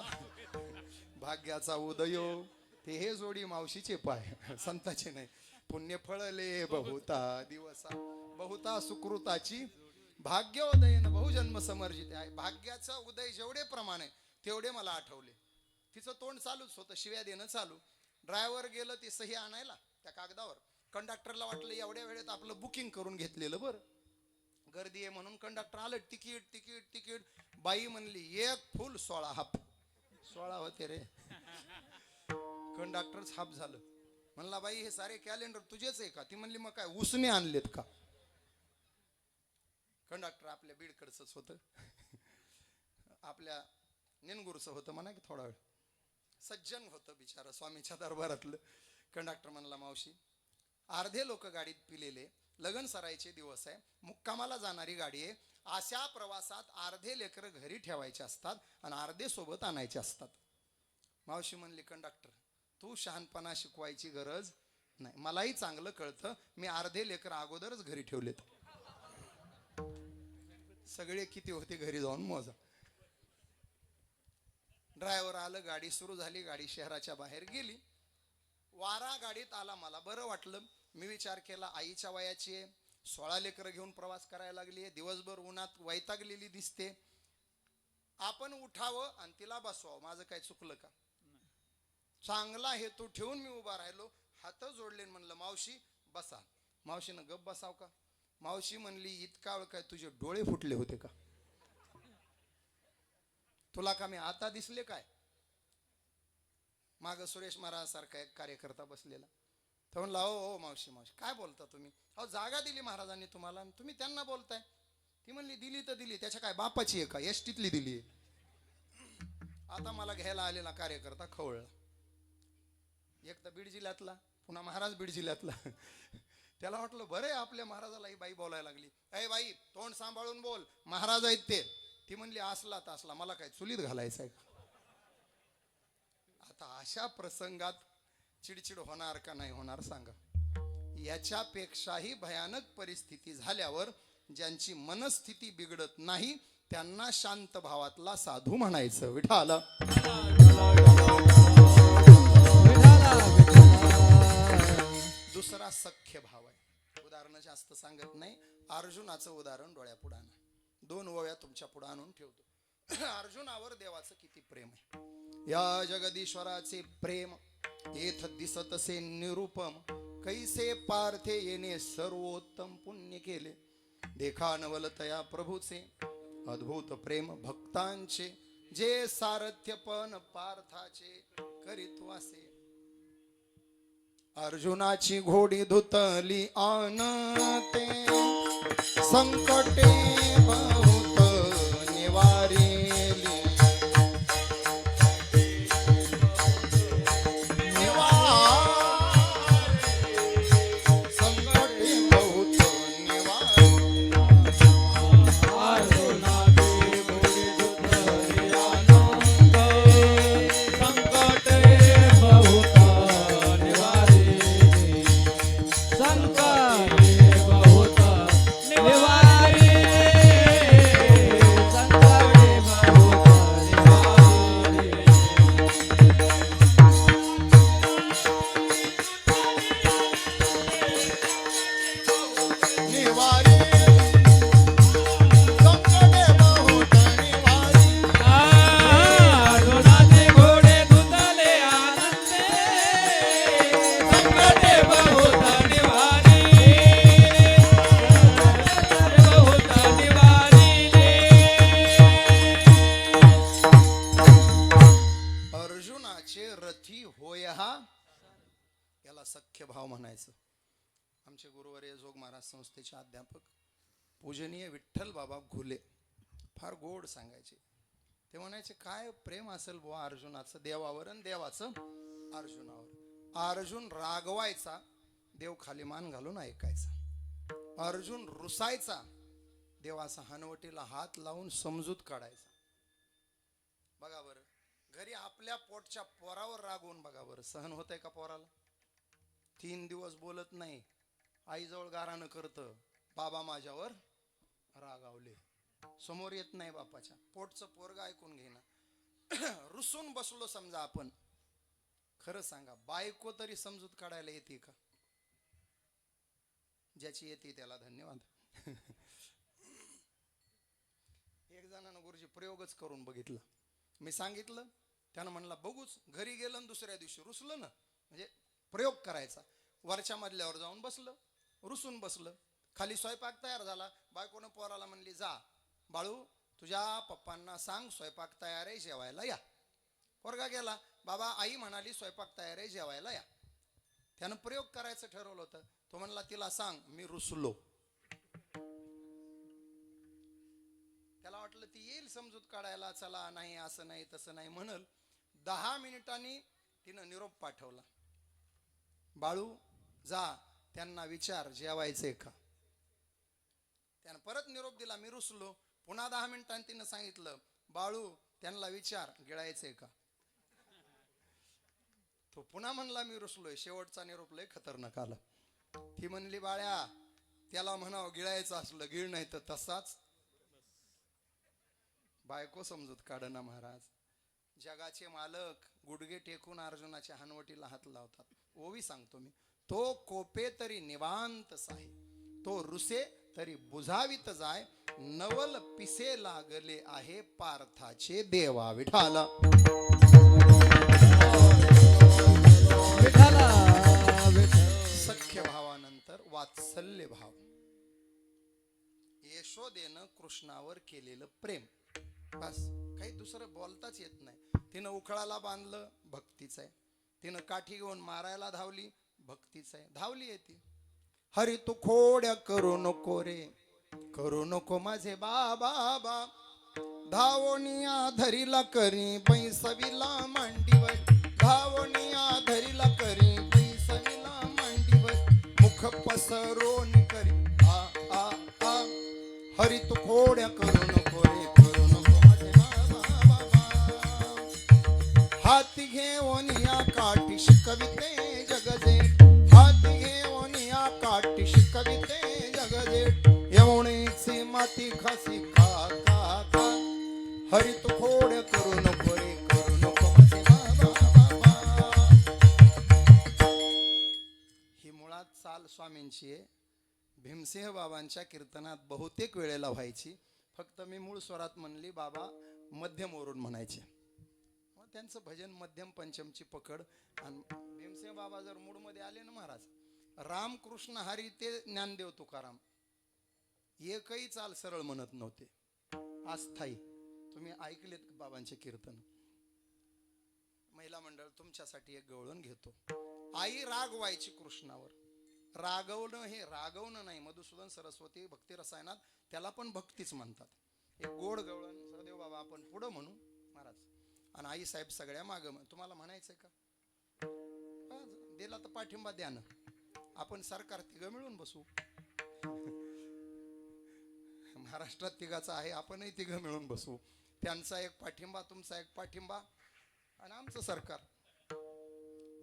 भाग्याचा उदयो, ते हे जोडी मावशीचे पाय, संताचे नाही. पुण्य फळले बहुता दिवसा, बहुता सुकृताची, भाग्योदयन बहुजन्म समर्जित आहे. भाग्याचा उदय जेवढे प्रमाण आहे तेवढे मला आठवले. तिचं तोंड चालूच होतं, शिव्या देणं चालू. ड्रायव्हर गेलं ती सही आणायला त्या कागदावर. कंडक्टरला वाटलं एवढ्या वेळेत आपलं बुकिंग करून घेतलेलं बरं, गर्दी आहे म्हणून. कंडक्टर आलं, तिकीट तिकीट तिकीट. बाई म्हणली 1 फुल 16 हाफ. 16 होते रे. कंडक्टरच हाफ झालं. म्हणला बाई हे सारे कॅलेंडर तुझेच आहे का? ती म्हणली मग काय उसने आणलेत का? कंडक्टर आपल्या बीडकडचंच होतं, आपल्या निनगुरचं होतं म्हणा की थोडा वेळ. सज्जन होतं बिचारा, स्वामीच्या दरबारातलं. कंडक्टर म्हणला, मावशी अर्धे लोक गाडीत पिलेले, लगन सरायचे दिवस आहे, मुक्कामाला जाणारी गाडी आहे. अशा प्रवासात अर्धे लेकरं घरी ठेवायचे असतात आणि अर्धे सोबत आणायचे असतात. मावशी म्हणली, कंडक्टर तू शहाणपणा शिकवायची गरज नाही, मलाही चांगलं कळतं. मी अर्धे लेकरं अगोदरच घरी ठेवलेत. सगळे किती होते घरी जाऊन मोजा. ड्रायव्हर आलं, गाडी सुरू झाली. गाडी शहराच्या बाहेर गेली. वारा गाडीत आला. मला बरं वाटलं. मी विचार केला, आईच्या वयाची आहे, 16 लेकरं घेऊन प्रवास करायला लागली आहे, दिवसभर उन्हात वैतागलेली दिसते. आपण उठावं आणि तिला बसवावं, माझं काय चुकलं का? चांगला हेतू ठेवून मी उभा राहिलो, हात जोडले, म्हणलं मावशी बसा. मावशीनं गप बसाव का? मावशी म्हणली इतका वेळ काय तुझे डोळे फुटले होते का? तुला का मी आता दिसले काय? माग सुरेश महाराज सारखा एक कार्यकर्ता बसलेला. तर म्हणला हो हो मावशी मावशी काय बोलता तुम्ही? अहो जागा दिली महाराजांनी तुम्हाला, तुम्ही त्यांना बोलताय. ती म्हणली दिली तर दिली, त्याच्या काय बापाची आहे का? एसटीतली दिली. आता मला घ्यायला आलेला कार्यकर्ता खवळला. एक तर बीड जिल्ह्यातला, पुन्हा महाराज बीड जिल्ह्यातला. त्याला वाटलं बरे आपल्या महाराजाला ही बाई बोलायला लागली. अय बाई तोंड सांभाळून बोल, महाराज आहेत ते. ती म्हणली असला तर असला, मला काय चुलीत घालायचं आहे का? आता अशा प्रसंगात चिडचिड होणार का नाही होणार सांगा? याच्यापेक्षाही भयानक परिस्थिती झाल्यावर ज्यांची मनस्थिती बिघडत नाही त्यांना शांत भावातला साधू म्हणायचं. विठाला दुसरा सख्य भाव आहे. उदाहरण जास्त सांगत नाही. अर्जुनाचं उदाहरण डोळ्यापुढे आणा. 2 ओव्या तुमच्या पुढे आणून ठेवतो. अर्जुनावर देवाचं किती प्रेम आहे. या जगदीश्वराचे प्रेम येथ दिसतसे निरुपम, कैसे पार्थे येणे सर्वोत्तम पुण्य केले. देखा नवलतया प्रभूचे अद्भुत प्रेम भक्तांचे, जे सारथ्यपण पार्थाचे करीत्वासे. अर्जुनाची घोडी धुतली आणते, संकटे बहुत निवारिली. संकटे बहुत निवारिली. रथी होय हा, याला सख्य भाव म्हणायचं. आमचे गुरुवर्य जोग महाराज संस्थेचे अध्यापक पूजनीय विठ्ठल बाबा घुले फार गोड सांगायचे. ते म्हणायचे काय प्रेम असेल बुवा अर्जुनाचं देवावर आणि देवाचं अर्जुनावर. अर्जुन रागवायचा, देव खाली मान घालून ऐकायचा. अर्जुन रुसायचा, देवाचा हनवटीला हात लावून समजूत काढायचा. बघा बरं, घरी आपल्या पोटच्या पोरावर रागवून बघा बरं, सहन होतंय का पोराला? 3 दिवस बोलत नाही, आईजवळ गारानं करतं, बाबा माझ्यावर रागावले, समोर येत नाही बापाच्या. पोटचं पोरग ऐकून घेणं. रुसून बसलो समजा आपण, खरं सांगा बायको तरी समजूत काढायला येते का? ज्याची येते त्याला धन्यवाद. एक जणानं गुरुजी प्रयोगच करून बघितलं. मी सांगितलं, त्यानं म्हणला बघूच. घरी गेलं आणि दुसऱ्या दिवशी रुसलं ना, म्हणजे प्रयोग करायचा. वरच्या मधल्यावर जाऊन बसलं, रुसून बसलं. खाली स्वयंपाक तयार झाला, बायकोनं पोराला म्हणली जा बाळू तुझ्या पप्पांना सांग स्वयंपाक तयार आहे जेवायला या. पोरगा गेला, बाबा आई म्हणाली स्वयंपाक तयार आहे जेवायला या. त्यानं प्रयोग करायचं ठरवलं होतं. तो म्हणला तिला सांग मी रुसलो. त्याला वाटलं ती येईल समजूत काढायला, चला नाही असं नाही तसं नाही म्हणल. 10 मिनिटांनी तिनं निरोप पाठवला, बाळू जा त्यांना विचार जेवायचे का. त्यानं परत निरोप दिला, मी रुसलो. पुन्हा 10 मिनिटांनी तिनं सांगितलं, बाळू त्यांना विचार गिळायचे का. तो पुन्हा म्हणला मी रुसलोय. शेवटचा निरोप लय खतरनाक आला. ती म्हणली बाळ्या त्याला म्हणावं गिळायचं असलं गिळ, नाही तर तसाच. बायको समजूत काढना महाराज. जगाचे मालक गुडघे टेकून अर्जुनाच्या हनवटीला हात लावतात. ओवी सांगतो मी, तो कोपे तरी निवांत साय, तो रुसे तरी बुझावित जाय, नवल पिसे लागले आहे पार्थाचे देवा. विठाला सख्य भावानंतर वात्सल्य भाव. यशोदेनं कृष्णावर केलेलं प्रेम, बस. काही दुसरं बोलताच येत नाही. तिनं उखळाला बांधलं, भक्तीच आहे. तिनं काठी घेऊन मारायला धावली, भक्तीच आहे. धावली आहे ती. हरी तू खोड्या करू नको रे, करू नको माझे बाबा. धावणिया धरीला करी बैसविला मांडीवर, धावणिया धरीला करी बैसविला मांडीवर, मुख पसरून करी आ आ आ. हरी तू खोड्या करू नको रे, करू नको माझे बाबा. हाती घेऊन या काठी शिकविते जगजेठ, हाती घेऊन या काठी शिकविते जगजेठ. एवढीची माती खासी खा खा खा. हरी तू खोड्या करू नको रे, करू नको माझे बाबा. ही मुळात चाल स्वामींची आहे. भीमसिंह बाबांच्या कीर्तनात बहुतेक वेळेला व्हायची. फक्त मी मूळ स्वरात म्हणली, बाबा मध्यम ओरून म्हणायचे. मग त्यांचं भजन मध्यम पंचमची पकड. आणि भीमसिंह बाबा जर मूडमध्ये आले ना महाराज, रामकृष्ण हरी ते ज्ञानदेव तुकाराम एकही चाल सरळ म्हणत नव्हते, अस्थायी. तुम्ही ऐकलेत बाबांचे कीर्तन. महिला मंडळ तुमच्यासाठी एक गवळण घेतो. आई रागवायची कृष्णावर. रागवणं हे रागवणं नाही. मधुसूदन सरस्वती भक्ती रसायनात त्याला पण भक्तीच म्हणतात. एक गोड गवळण सदेव बाबा आपण पुढं म्हणू महाराज, आणि आई साहेब सगळ्या मागं. तुम्हाला म्हणायचंय का? दिला तर पाठिंबा द्या ना. आपण सरकार तिघं मिळून बसू. महाराष्ट्रात तिघाचा आहे, आपणही तिघं मिळून बसू. त्यांचा एक पाठिंबा, तुमचा एक पाठिंबा, आणि आमचं सरकार.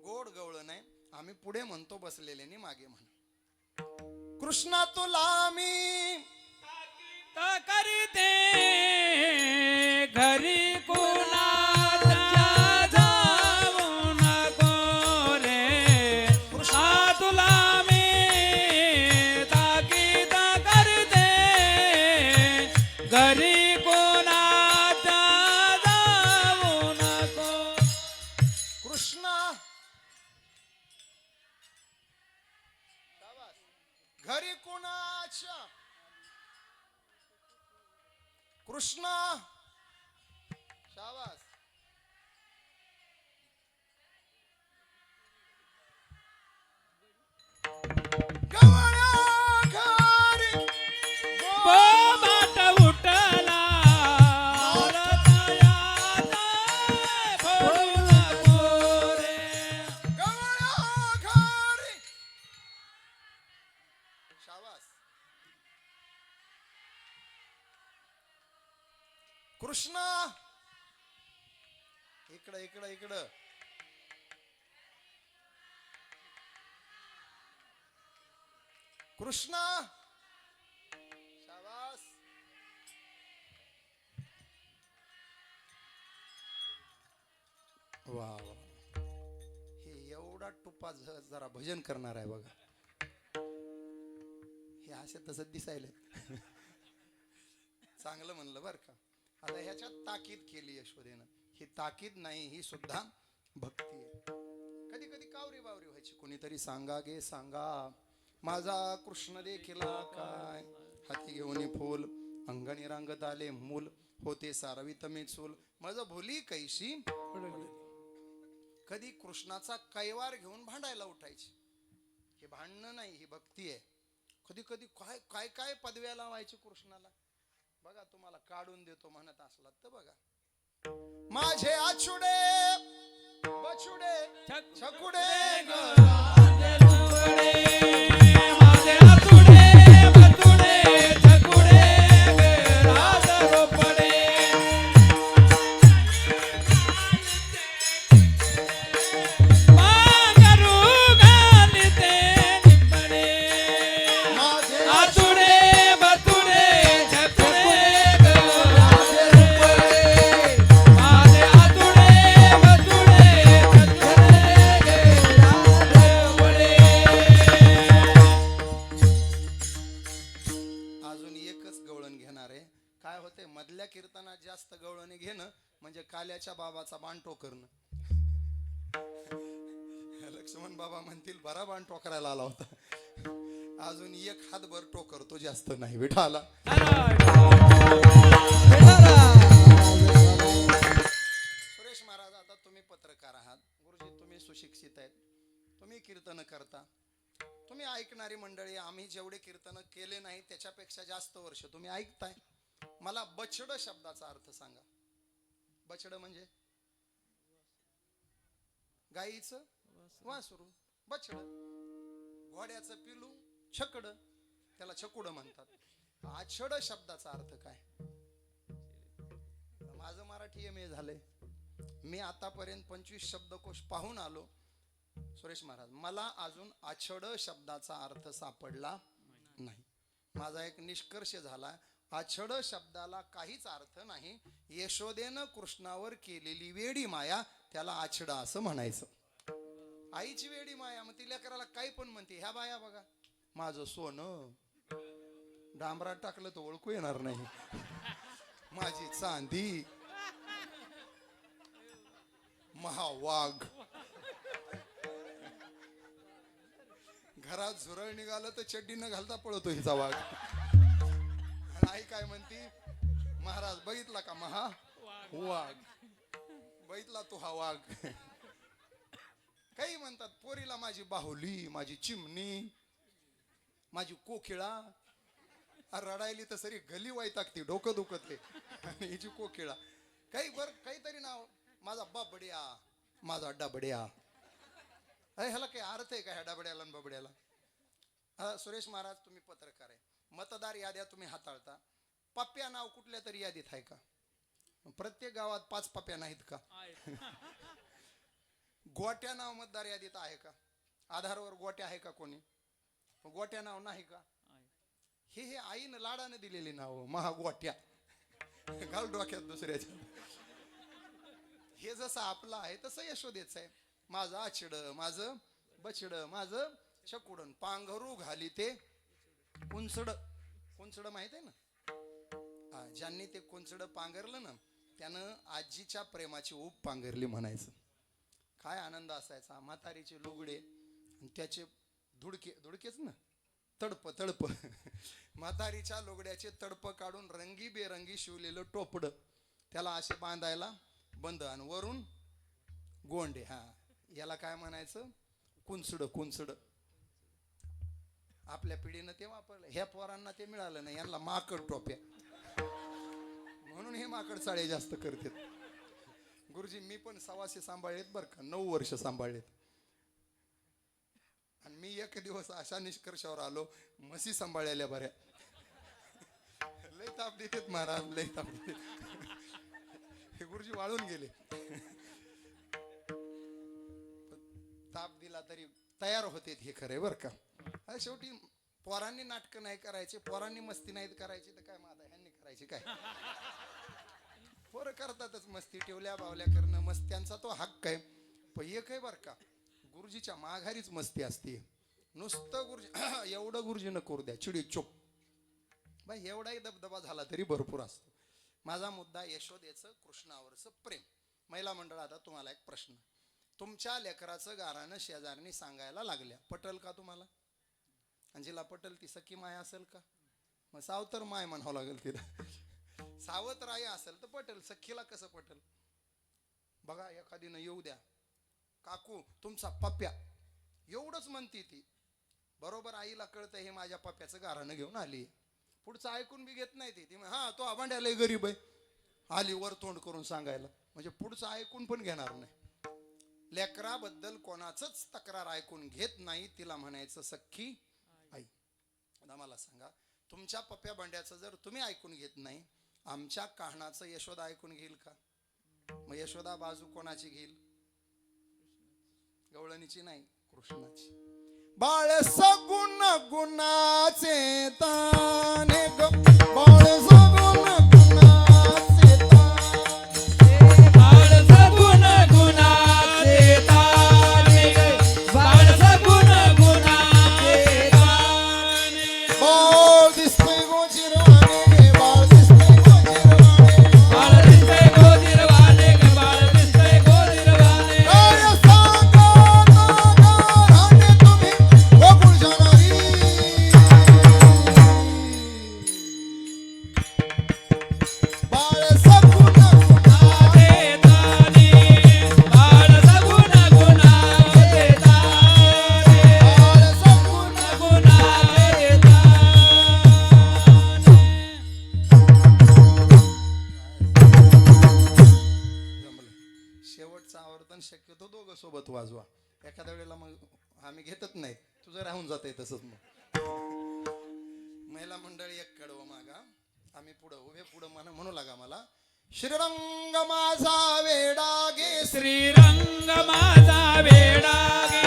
गोड गवळण आहे. आम्ही पुढे म्हणतो, बसलेल्यानी मागे म्हणा. कृष्णा तुला मी करते घरी कुणाच्या जाऊ नको रे. तुला मी ताकीद करते घरी कुणाच्या जाऊ नको. कृष्णा घरी कोणाच्या, कृष्णा शाबास. गवळ्या घरी बोबाट उठला फोडू नको रे. गवळ्या घरी शाबास. कृष्णा इकडं इकडं इकडं. कृष्णा शाबास. वा वा. हे एवढा टुपा जरा भजन करणार आहे बघा. हे असे तसं दिसायले. चांगलं म्हणलं बरं का. आता ह्याच्यात ताकीद केली यशोदेनं. ही ताकीद नाही, ही सुद्धा भक्ती आहे. कधी कधी कावरी बावरी व्हायची. कोणीतरी सांगा गे सांगा, माझा कृष्ण देखिला काय. हाती घेऊन फूल, अंगणी रांगत आले मूल, होते सारवित मी चूल, माझं भुली कैशी. कधी कृष्णाचा कैवार घेऊन भांडायला उठायची. हे भांडणं नाही, ही भक्ती आहे. कधी कधी काय काय काय पदव्या लावायची कृष्णाला. बघा, तुम्हाला काढून देतो म्हणत असला तर बघा. माझे आचुडे बचुडे छकुडे माझे आतुडे बतुडे छकुडे राज रोपडे. मांगरू घालिते निंबडे. आतुडे बतुडे छकुडे राज रोपडे. माझे आतुडे बतुडे छकुडे राज रोपडे. अजून एकच गवळण घेणार आहे. काय होते, मधल्या कीर्तनात जास्त गवळणी घेणं म्हणजे काल्याच्या बाबाचा बांटो करणं. लक्ष्मण बाबा म्हणतील बरा बांटो करायला आला होता. अजून एक हातभर टोकरतो, जास्त नाही विठाला. सुरेश महाराज, आता तुम्ही पत्रकार आहात, गुरुजी तुम्ही सुशिक्षित आहेत, तुम्ही कीर्तन करता, तुम्ही ऐकणारी मंडळी. आम्ही जेवढे कीर्तन केले नाही त्याच्यापेक्षा जास्त वर्ष तुम्ही ऐकताय. मला बछड शब्दाचा अर्थ सांगा. बछड म्हणजे गाईचं वासरू, बछड. घोड्याचं पिलू छकड, त्याला छकुड म्हणतात. आछड शब्दाचा अर्थ काय? माझं मराठी MA झालंय, मी आतापर्यंत 25 शब्दकोश पाहून आलो. सुरेश महाराज, मला अजून आछड शब्दाचा अर्थ सापडला नाही. माझा एक निष्कर्ष झाला, आछड शब्दाला काहीच अर्थ नाही. यशोदेनं कृष्णावर केलेली वेडी माया, त्याला आछड असं म्हणायचं. आईची वेडी माया, मग ती लेकराला काही पण म्हणते. ह्या बाया बघा, माझं सोनं डांबरात टाकलं तर ओळखू येणार नाही, माझी चांदी महावाघ. घरात झुरळ निघालं तर चड्डी न घालता पळतो हिचा वाघ. आई काय म्हणती, महाराज बघितला का महा वाघ, बघितला तू हा वाघ. काही म्हणतात पोरीला माझी बाहुली, माझी चिमणी, माझी कोकिळा. रडायली तर सरी गली वैतागती, डोकं दुखते. आणि हिची कोकिळा काही बर काहीतरी नाव, माझा बाबड्या, माझा डबड्या. अरे ह्याला काही अर्थ आहे का ह्या डबड्याला आणि बबड्याला? सुरेश महाराज, तुम्ही पत्रकार आहे, मतदार याद्या तुम्ही हाताळता. पप्प्या नाव कुठल्या तरी यादीत आहे का? प्रत्येक गावात 5 पप्प्या नाहीत का? गोट्या नाव मतदार यादीत आहे का? आधारवर गोट्या आहे का कोणी? गोट्या नाव नाही का? हे आईनं लाडाने दिलेली नाव, महागोट्या. घाल डोक्यात दुसऱ्याच्या. हे जसं आपलं आहे तसं यशोदेच आहे. माझं आछड, माझं बछड, माझं छकुडन, पांघरू घाली ते कुंचड. कुंचड माहित आहे ना? ज्यांनी ते कुंचड पांघरलं ना, त्यानं आजीच्या प्रेमाची ऊब पांघरली म्हणायचं. काय आनंद असायचा. म्हातारीचे लुगडे आणि त्याचे धुडकेच ना, तडप तडप. म्हातारीच्या लुगड्याचे तडप काढून रंगीबेरंगी शिवलेलं टोपड, त्याला असे बांधायला बंद, आणि वरून गोंडे. हा, याला काय म्हणायचं? कुंचड. कुंचड. आपल्या पिढीनं ते वापरलं, ह्या पोरांना ते मिळालं नाही, यांना माकड टोप्या, म्हणून हे माकड चाळे जास्त करतात. गुरुजी, मी पण सवासे सांभाळलेत बरं का, 9 वर्ष सांभाळलेत. आणि मी एक दिवस अशा निष्कर्षावर आलो, म्हशी सांभाळलेल्या बऱ्या. लय ताप देतात महाराज, लय ताप देतात. हे गुरुजी वाळून गेले. ताप दिला तरी तयार होते, हे खरंय बरं का. शेवटी पोरांनी नाटकं नाही करायचे, पोरांनी मस्ती नाहीत करायची, तर काय माझा ह्यांनी करायची काय? पोरं करतातच मस्ती, ठेवल्या बावल्या करणं, मस्त्यांचा तो हक्क आहे. पण एक आहे बरं का, गुरुजीच्या माघारीच मस्ती असते. नुसतं गुरुजी एवढं गुरुजीनं करू द्या, चिडी चुप बाई, एवढाही दबदबा झाला तरी भरपूर असतो. माझा मुद्दा यशोदेचं कृष्णावरचं प्रेम. महिला मंडळ, आता तुम्हाला एक प्रश्न. तुमच्या लेकराचं गारानं शेजारनी सांगायला लागल्या, पटल का तुम्हाला? आणि जिला पटल ती सखी माय असेल का? मग सावतर माय म्हणावं लागेल तिला. सावत राय असेल तर पटल, सखीला कसं पटल? बघा, एखादीनं येऊ द्या, काकू तुमचा पप्प्या, एवढंच म्हणती ती. बरोबर आईला कळतं हे माझ्या पप्प्याचं गारानं घेऊन आली. पुढचं ऐकून बी घेत नाही ती. हा, तो आभांड्याला गरीब आहे, आली वर तोंड करून सांगायला, म्हणजे पुढचं ऐकून पण घेणार नाही. लेकराबद्दल कोणाचंच तक्रार ऐकून घेत नाही, तिला म्हणायचं सख्खी आई. आता मला सांगा, तुमच्या पप्प्या भांड्याचं जर तुम्ही ऐकून घेत नाही, आमच्या कहाणाचं यशोदा ऐकून घेईल का? मग यशोदा बाजू कोणाची घेईल? गवळणीची नाही, कृष्णाची. बाळ सगुण गुणाचे ताने ग, बाळ सगुण गुणाचे ताने, बाळ सगुण गुणाचे ताने, बाळ सगुण गुणाचे ताने. बाळ दिसतंय गोजिरवाणे गे, बाळ दिसतंय गोजिरवाणे, बाळ दिसतंय गोजिरवाणे गे, बाळ दिसतंय गोजिरवाणे. काय सांगा राणे तुम्ही गोकुळ जाणारी. वाजवताना शक्यतो दोघं सोबत वाजवा. एखाद्या वेळेला मग आम्ही घेतच नाही, तुझं राहून जात आहे तसंच. मग महिला मंडळी एक कडवं मागा, आम्ही पुढं उभे पुढं म्हणू लागा मला. श्रीरंग माझा वेडा गे श्रीरंग माझा वेडा गे.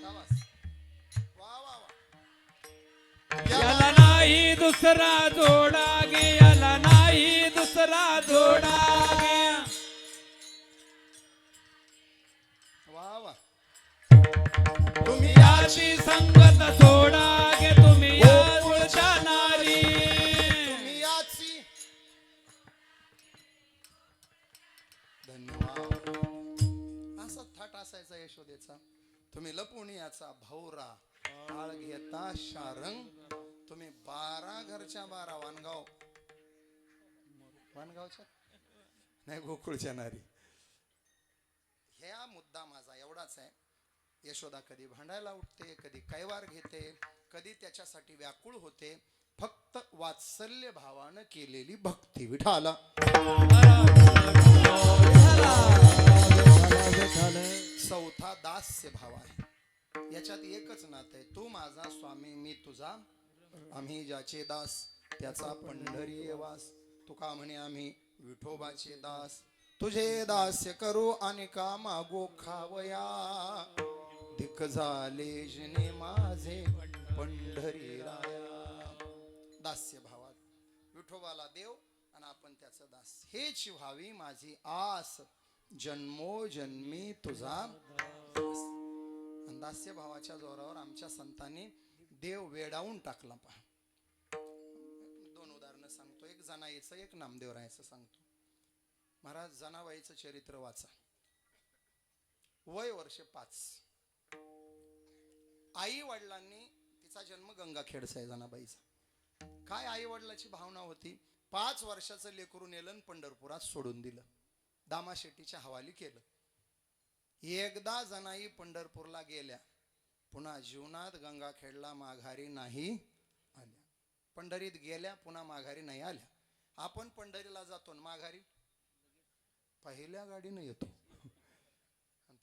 शाबास. वा वा वा. याला नाही दुसरा जोडा गे, याला नाही दुसरा जोडा गे. वा वा. तुम्ही याची संगत सोडा गे, तुम्ही या उलटा नारी. तुम्ही याची. धन्यवाद. असा थाट असायचा यशोदेचा. तुम्ही लपून याचा भौरा आळ घेता शारंग. तुम्ही 12 घरच्या 12 वानगावच्या नाही गोकुळच्या नारी. ह्या मुद्दा माझा एवढाच आहे. यशोदा कधी भांडायला उठते, कधी कैवार घेते, कधी त्याच्यासाठी व्याकुळ होते. फक्त वात्सल्य भावानं केलेली भक्ती. विठाला चौथा दास्य भाव आहे. याच्यात एकच नातं आहे. तू माझा स्वामी, मी तुझा. आम्ही ज्याचे दास त्याचा पंढरी वास. तुका म्हणे आम्ही विठोबाचे दास. तुझे दास्य करू आणि का मागो खावया. दिक झाले जने माझे पंढरी राया. दास्य भावात विठोबाला देव आणि आपण त्याचं दास. हेच व्हावी माझी आस, जन्मोजन्मी तुझा. दास्य भावाच्या जोरावर आमच्या संतांनी देव वेडावून टाकला. पहा, 2 उदाहरणं सांगतो. एक जनाईचं, एक नामदेवरायचं सांगतो. महाराज जनाबाईचं चरित्र वाचा. वय वर्ष 5. आई वडिलांनी, तिचा जन्म गंगाखेडचा आहे जनाबाईचा. काय आई वडिलाची भावना होती. 5 वर्षाचं लेकरू नेलं पंढरपुरात सोडून दिलं. दामाशेट्टीच्या हवाली केलं. एकदा जनाई पंढरपूरला गेल्या, पुन्हा जीवनात गंगाखेडला माघारी नाही आल्या. पंढरीत गेल्या, पुन्हा माघारी नाही आल्या. आपण पंढरीला जातो माघारी पहिल्या गाडीनं येतो.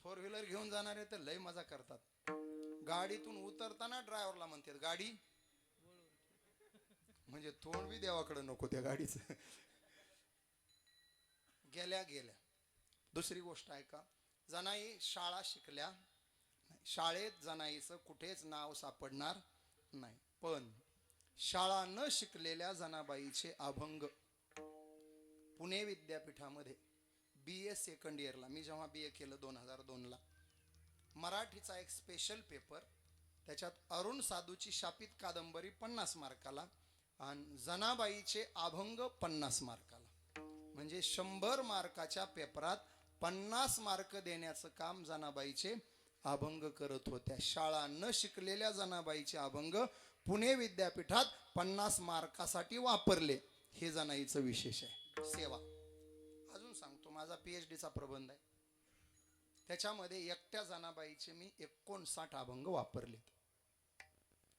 4 व्हीलर घेऊन जाणारे तर लय मजा करतात. गाडीतून उतरताना ड्रायव्हरला म्हणतात गाडी, म्हणजे तोंड बी देवाकडे नको त्या गाडीचं. गेल्या गेल्या. दुसरी गोष्ट आहे का, जनाई शाळा शिकल्या. शाळेत जनाईचं कुठेच नाव सापडणार नाही. पण शाळा न शिकलेल्या जनाबाईचे अभंग पुणे विद्यापीठामध्ये BA सेकंड इयरला, मी जेव्हा BA केलं 2002ला, मराठीचा एक स्पेशल पेपर. त्याच्यात अरुण साधूची शापित कादंबरी 50 मार्काला आणि जनाबाईचे अभंग 50 मार्काला. म्हणजे 100 मार्काच्या पेपरात 50 मार्क देण्याचं काम जनाबाईचे अभंग करत होत्या. शाळा न शिकलेल्या जनाबाईचे अभंग पुणे विद्यापीठात 50 मार्कासाठी वापरले. हे जनाईचं विशेष आहे. सेवा. अजून सांगतो, माझा PhDचा प्रबंध आहे. त्याच्यामध्ये एकट्या जनाबाईचे मी 59 अभंग वापरले.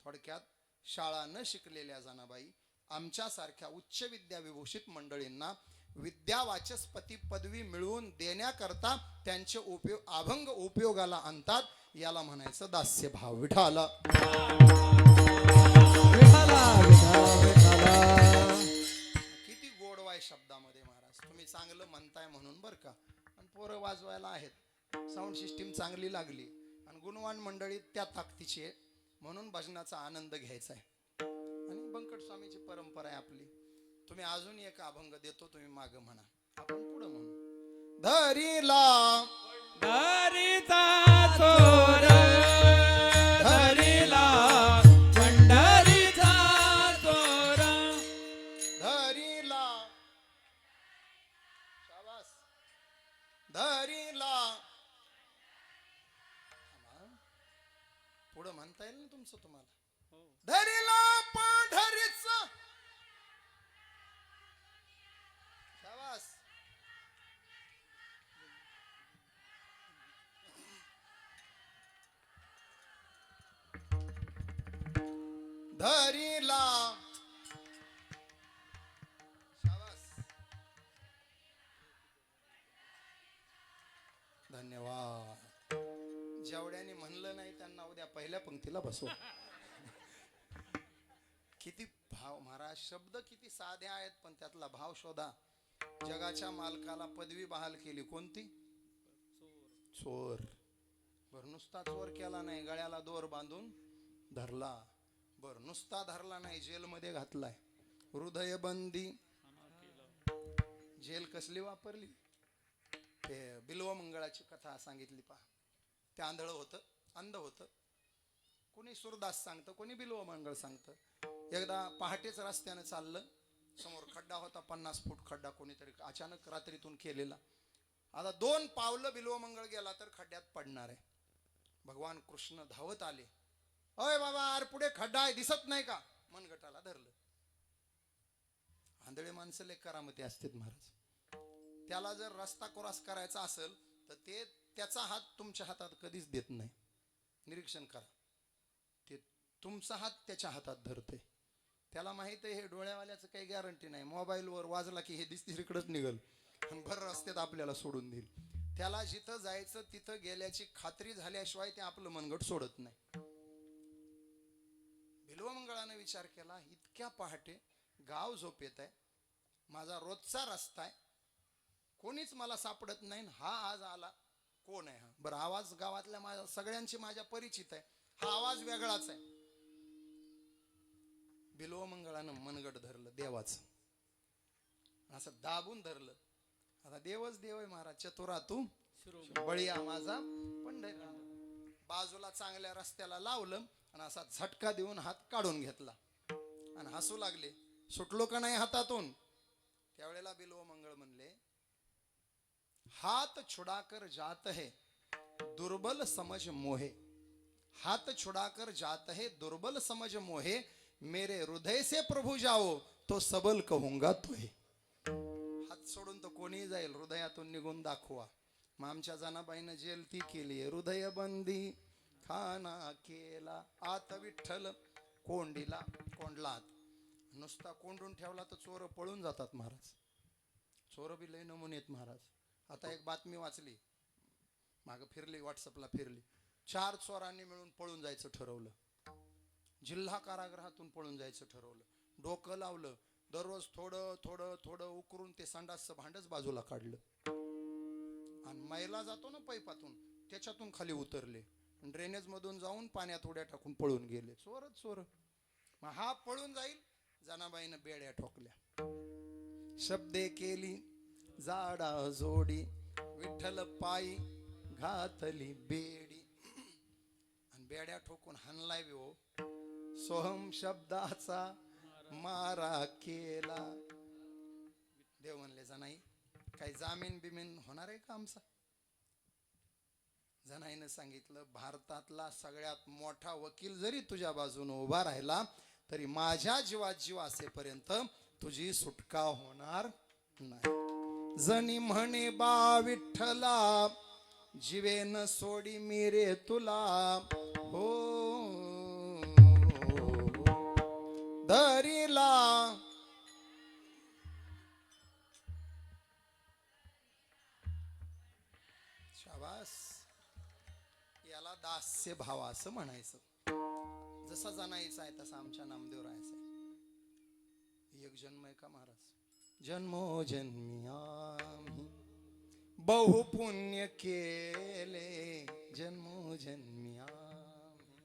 थोडक्यात शाळा न शिकलेल्या जनाबाई आमच्यासारख्या उच्च विद्याविभूषित मंडळींना विद्यावाचस्पती पदवी मिळवून देण्याकरता त्यांचे अभंग उपयोगाला आणतात. याला म्हणायचं दास्य भाव. विठाला किती गोडवाय शब्दामध्ये महाराज. तुम्ही चांगलं म्हणताय म्हणून बरं का. आणि पोरं वाजवायला आहेत, साऊंड सिस्टीम चांगली लागली आणि गुणवान मंडळी त्या ताकदीची आहे म्हणून भजनाचा आनंद घ्यायचा आहे. आणि बंकट स्वामीची परंपरा आहे आपली. तुम्ही अजून एक अभंग देतो, तुम्ही माग म्हणा, आपण पुढे म्हणू. धरीला धरीचा चोर, धरीला पंढरीचा चोर. धरीला, शाबास. धरीला, पुढे म्हणता येईल ना तुमचं तुम्हाला. धरीला पंढरीचा. शाबास. धरीला, शाबास. धन्यवाद. जेवढ्याने म्हणलं नाही त्यांना उद्या पहिल्या पंक्तीला बसव. किती भाव महाराज, शब्द किती साधे आहेत पण त्यातला भाव शोधा. जगाच्या मालकाला पदवी बहाल केली कोणती? चोर. बर नुसता चोर केला नाही, गळ्याला दोर बांधून धरला. बर नुसता धरला नाही, जेलमध्ये घातलाय. हृदयबंदी. जेल कसली वापरली? ते बिल्व मंगळाची कथा सांगितली पहा. ते आंधळ होतं, अंध होतं. कोणी सुरदास सांगतं, कोणी बिल्व मंगळ सांगतं. एकदा पहाटेच रस्त्यानं चाललं, समोर खड्डा होता, 50 फूट खड्डा कोणीतरी अचानक रात्रीतून केलेला. आता 2 पावलं बिल्व मंगळ गेला तर खड्ड्यात पडणार आहे. भगवान कृष्ण धावत आले. अय बाबा, अरे पुढे खड्डा आहे, दिसत नाही का? मनगटाला धरलं. आंधळे माणसं लय करामती असतात महाराज. त्याला जर रस्ता क्रॉस करायचा असेल तर ते त्याचा हात तुमच्या हातात कधीच देत नाही. निरीक्षण करा. ते तुमचा हात त्याच्या हातात धरते. त्याला माहित आहे हे डोळ्यावाल्याचं काही गॅरंटी नाही. मोबाईलवर वाजला की हे दिसते इकडेच निघल आणि भर रस्त्यात आपल्याला सोडून देईल. त्याला जिथं जायचं तिथं गेल्याची खात्री झाल्याशिवाय ते आपलं मनगट सोडत नाही. बिल्वमंगळाने विचार केला, इतक्या पहाटे गाव झोपेत आहे, माझा रोजचा रस्ता आहे, कोणीच मला सापडत नाही. हा आज आला, कोण आहे हा? बरं, आवाज गावातल्या माझ्या सगळ्यांची माझ्या परिचित आहे, हा आवाज वेगळाच आहे. बिल्वमंगळानं मनगट धरलं देवाचं, असं दाबून धरलं. आता देवच देव आहे महाराज. चतुरातू बळीया माझा पंढरीनाथ. बाजूला चांगल्या रस्त्याला लावलं आणि असा झटका देऊन हात काढून घेतला आणि हसू लागले. सुटलो का नाही हातातून? त्यावेळेला बिल्वमंगळ म्हणले, हात छुड़ाकर जात है दुर्बल समझ मोहे, हात छुड़ाकर जात है दुर्बल समझ मोहे, मेरे हृदय से प्रभु जाओ तो सबल कहूंगा तुहे. हात सोडून तो कोणी जाईल, हृदयातून निघून दाखवा. मग आमच्या जनाबाईनं जेल ती केली. हृदय बंदी खाना केला, आत विठ्ठल कोंडीला कोंडला. नुसता कोंडून ठेवला तर चोर पळून जातात महाराज. चोर बी लय नमुने आहेत महाराज. आता एक बातमी वाचली, मागं फिरली, व्हॉट्सअपला फिरली. 4 चोरांनी मिळून पळून जायचं ठरवलं. जिल्हा कारागृहातून पळून जायचं ठरवलं. डोकं लावलं, दररोज थोडं थोडं थोडं उकरून ते संडासचं भांडच बाजूला काढलं आणि मैला जातो ना पैपातून, त्याच्यातून खाली उतरले. ड्रेनेज मधून जाऊन पाण्यात उड्या टाकून पळून गेले. चोरच चोर. मग हा पळून जाईल, जनाबाईनं बेड्या ठोकल्या. शब्दे केली जाडा जोडी, विठ्ठल पायी घातली बेडी. आणि बेड्या ठोकून हाणलाय हो. सोहम शब्दाचा मारा केला. देव म्हणले, जनाई काही जामीन बिमीन होणार आहे का आमचा? जनाईनं सांगितलं, भारतातला सगळ्यात मोठा वकील जरी तुझ्या बाजूने उभा राहिला तरी माझ्या जीवात जीव असेपर्यंत तुझी सुटका होणार नाही. जनी म्हणे बा विठ्ठला, जीवेन सोडी मिरे तुला, हो धरीला. शाबास. याला दास्य भाव असं म्हणायचं. जसा जनाईचा आहे तसा आमच्या नामदेव राहायचा. एक जन्म आहे का महाराज? जन्मो जन्मी आम्ही बहु पुण्य केले, जन्मो जन्मी आम्ही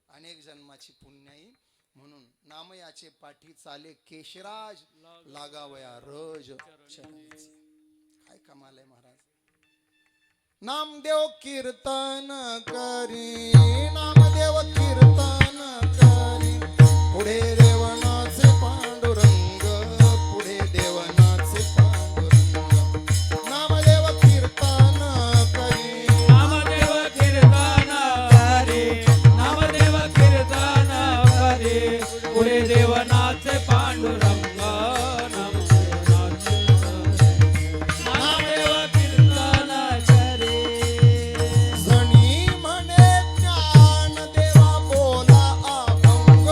अनेक जन्माची पुण्याई. म्हणून नाम याचे पाठी चाले केशराज, लागावया रज चरायचे. काय कमाल आहे महाराज. नामदेव कीर्तन करी, नामदेव कीर्तन करी, पुढे देवनाचे पांडुरंग, पुढे देवनाचे पांडुरंग. नामदेव कीर्तन करी, नामदेव कीर्तन करी, नामदेव कीर्तन करी, पुढे देवनाचे पांडुरंग. जणी म्हणे ज्ञान देवा बोला अभंग,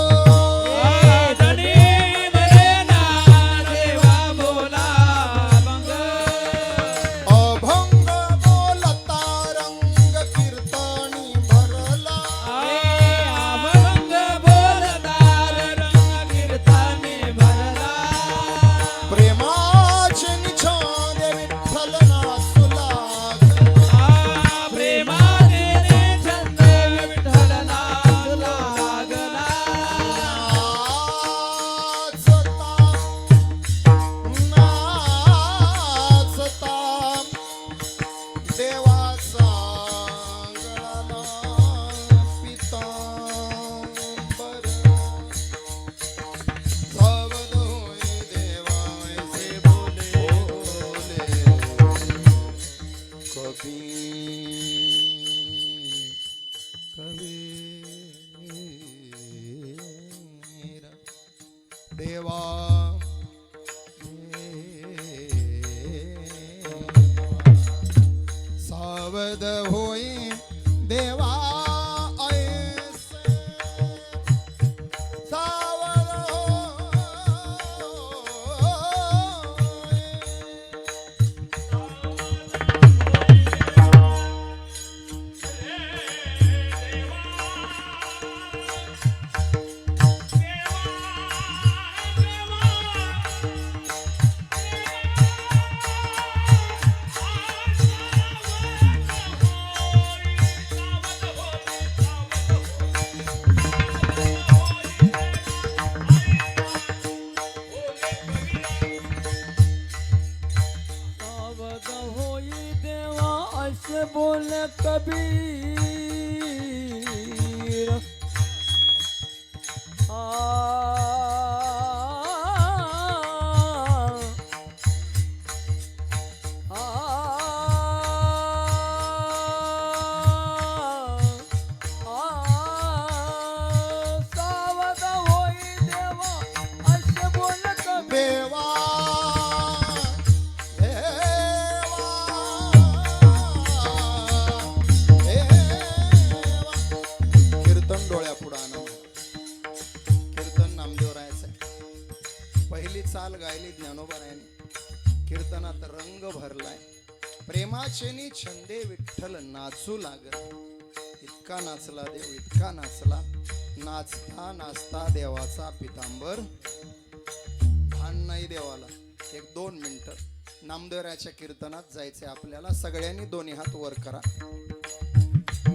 सावध होई देवा ऐसे सावध होई. सावध होई देवा असे बोल कबीर. सावध होई देवा असे बोल कबीर. देवा कीर्तन डोळ्या पुढं आणा. कीर्तन नामदेवरायाचं आहे. पहिली चाल गायली ज्ञानोबारायाने. कीर्तनात रंग भरलाय. प्रेमाचेनी छंदे विठ्ठल नाचू लागल. इतका नाचला देव, इतका नाचला. नाचता नाचता देवाचा पितांबर भान नाही देवाला. 1-2 मिनिटं नामदेवरायाच्या कीर्तनात जायचंय आपल्याला. सगळ्यांनी दोन्ही हात वर करा.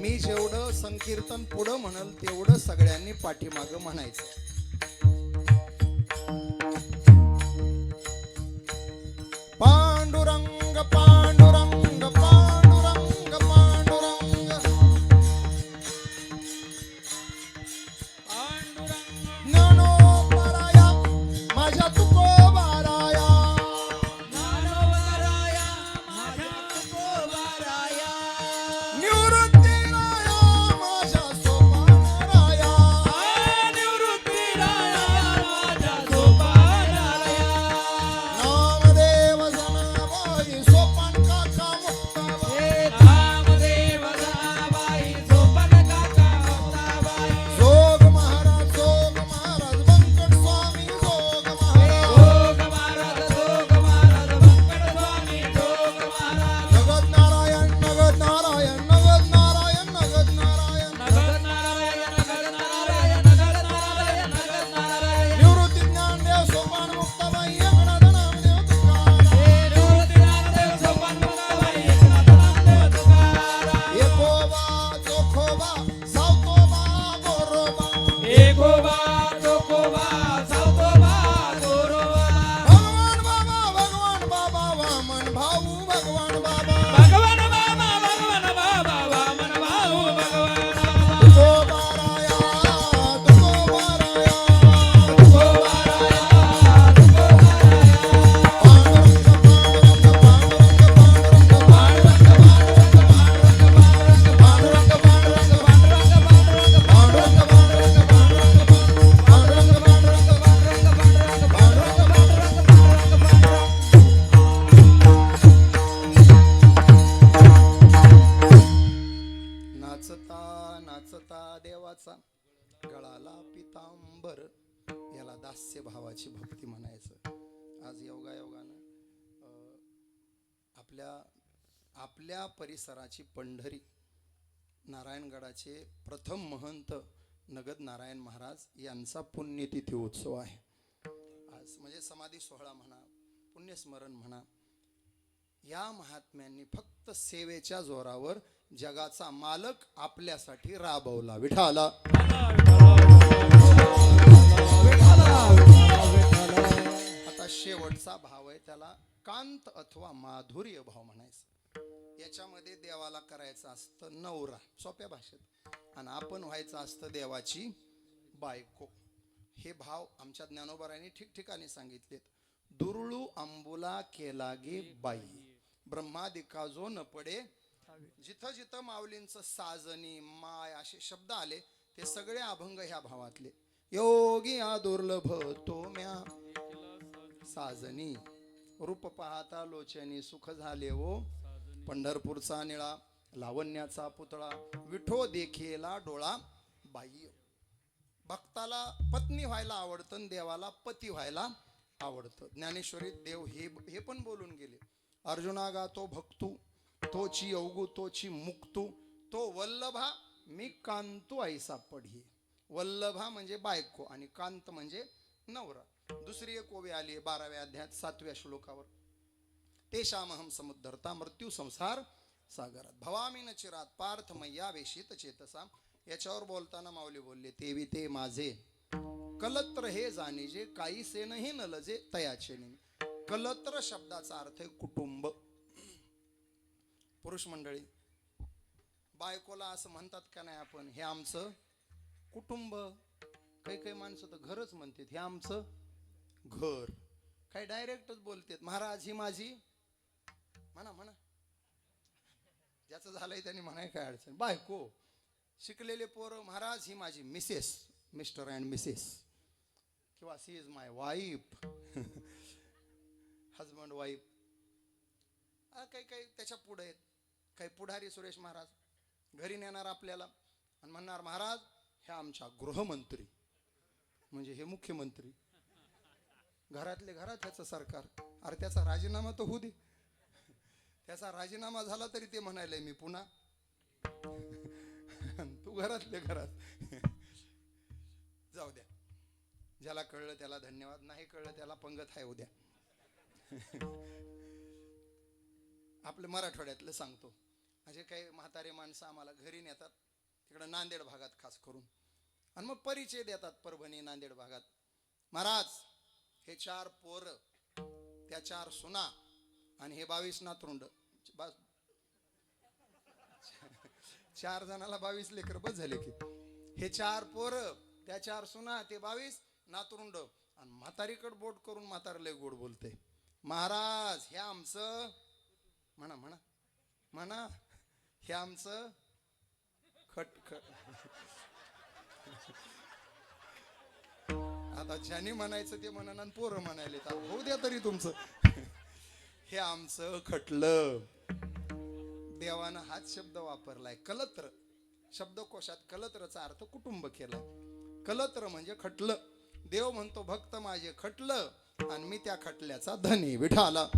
मी जेवढं संकीर्तन पुढं म्हणल तेवढं सगळ्यांनी पाठीमागं म्हणायचं. पांडुरंग पांडुरंग पांडुरंग पांडुरंग ज्ञानोबराया माझ्या तुकोबाराया. निवृत्तीराया माझ्या सोपानराया. नामदेव जनाबाई सोपान काका मुक्ताबाई. जोग महाराज व्यंकट स्वामी जोग महाराज. नगद नारायण नगद नारायण नगद नारायण नगद नारायण. निवृत्ती ज्ञानदेव सोपान मुक्ताबाई एकनाथ नामदेव तुकाराम. एकोबा चोखोबा सावतोबा गोरोबा. भगवान बाबा वामन भाऊ भगवान बाबा. तुकोबाराया तुकोबाराया तुकोबाराया. नाचता नाचता देवाचा गळाला पितांबर. याला दास्य भावाची भक्ती म्हणायचं. आज योगायोगानं आपल्या परिसराची पंढरी नारायणगडाचे प्रथम महंत नगद नारायण महाराज यांचा पुण्यतिथी उत्सव आहे आज. म्हणजे समाधी सोहळा म्हणा, पुण्यस्मरण म्हणा. या महात्म्यांनी फक्त सेवेच्या जोरावर जगाचा मालक आपल्यासाठी राबवला. विठाला आता शेवटचा भाव आहे, त्याला कांत अथवा माधुर्य भाव म्हणायचं. याच्यामध्ये देवाला करायचं असतं नवरा सोप्या भाषेत, आणि आपण व्हायचं असतं देवाची बायको. हे भाव आमच्या ज्ञानोबारायांनी ठिकठिकाणी सांगितलेत. दुर्ळू अंबुला केला गे बाई, ब्रह्मादिका जो न पडे. जिथं जिथं माऊलींचं साजनी माय असे शब्द आले ते सगळे अभंग ह्या भावातले. योगी आ दुर्लभ तो म्या साजनी, रूप पाहता लोचनी सुख झाले ओ. पंढरपूरचा निळा लावण्याचा पुतळा विठो देखेला डोळा बाह्य. भक्ताला पत्नी व्हायला आवडतं आणि देवाला पती व्हायला आवडतं. ज्ञानेश्वरीत देव हे पण बोलून गेले. अर्जुना गातो भक्तू तोची अवगू तोची मुक्तू तो वल्लभा मी कांतू ऐसा पढी. वल्लभा म्हणजे बायको आणि कांत म्हणजे नवरा. दुसरी एक ओवी आली आहे 12व्या अध्यायात 7व्या श्लोकावर. तेषामहम समुद्धरता मृत्यू संसार सागरात भवामी न चिरात पार्थ मैया वेशित चेतसा. याच्यावर बोलताना माऊली बोलले तेवी ते माझे कलत्र हे जाणीजे काहीसे नाही न लजे तयाचे नाही. कलत्र शब्दाचा अर्थ आहे कुटुंब. पुरुष मंडळी बायकोला असं म्हणतात का नाही आपण, हे आमचं कुटुंब. काही काही माणसं तर घरच म्हणतात हे आमचं घर. काही डायरेक्टच बोलतात महाराज ही माझी. म्हणा म्हणा ज्याचं झालंय त्यांनी म्हणाय काय अडचण. बायको शिकलेले पोरं महाराज ही माझी मिसेस, मिस्टर अँड मिसेस, किंवा she is my wife, husband wife. काही काही त्याच्या पुढे आहेत. काही पुढारी सुरेश महाराज घरी नेणार आपल्याला आणि म्हणणार महाराज हे आमच्या गृहमंत्री, म्हणजे हे मुख्यमंत्री. घरातले घरात ह्याचं सरकार. अरे त्याचा राजीनामा तर होऊ दे. त्याचा राजीनामा झाला तरी ते म्हणायलंय मी पुन्हा. तू घरातले घरात. जाऊ द्या. ज्याला कळलं त्याला धन्यवाद, नाही कळलं त्याला पंगत आहे उद्या. आपल्या मराठवाड्यातलं सांगतो. असे काही म्हातारे माणसं आम्हाला घरी नेतात तिकडं नांदेड भागात खास करून, आणि मग परिचय देतात परभणी नांदेड भागात. महाराज हे 4 पोरं, त्या 4 सुना आणि हे 22 नातरुंड. 4 जणाला 22 लेकर बस झाले की. हे 4 पोरं, त्या 4 सुना, ते 22 नातरुंड. आणि म्हातारीकडे बोट करून म्हातार लय गोड बोलते. महाराज हे आमचं, म्हणा म्हणा म्हणा, हे आमचं खट. आता ज्याने म्हणायचं ते म्हणा आणि पोरं म्हणायले तर होऊ द्या तरी तुमचं. हे आमचं खटलं. देवानं हाच शब्द वापरलाय कलत्र. शब्दकोशात कलत्रचा अर्थ कुटुंब केलाय. कलत्र म्हणजे खटलं. देव म्हणतो भक्त माझे खटलं आणि मी त्या खटल्याचा धनी. विठाला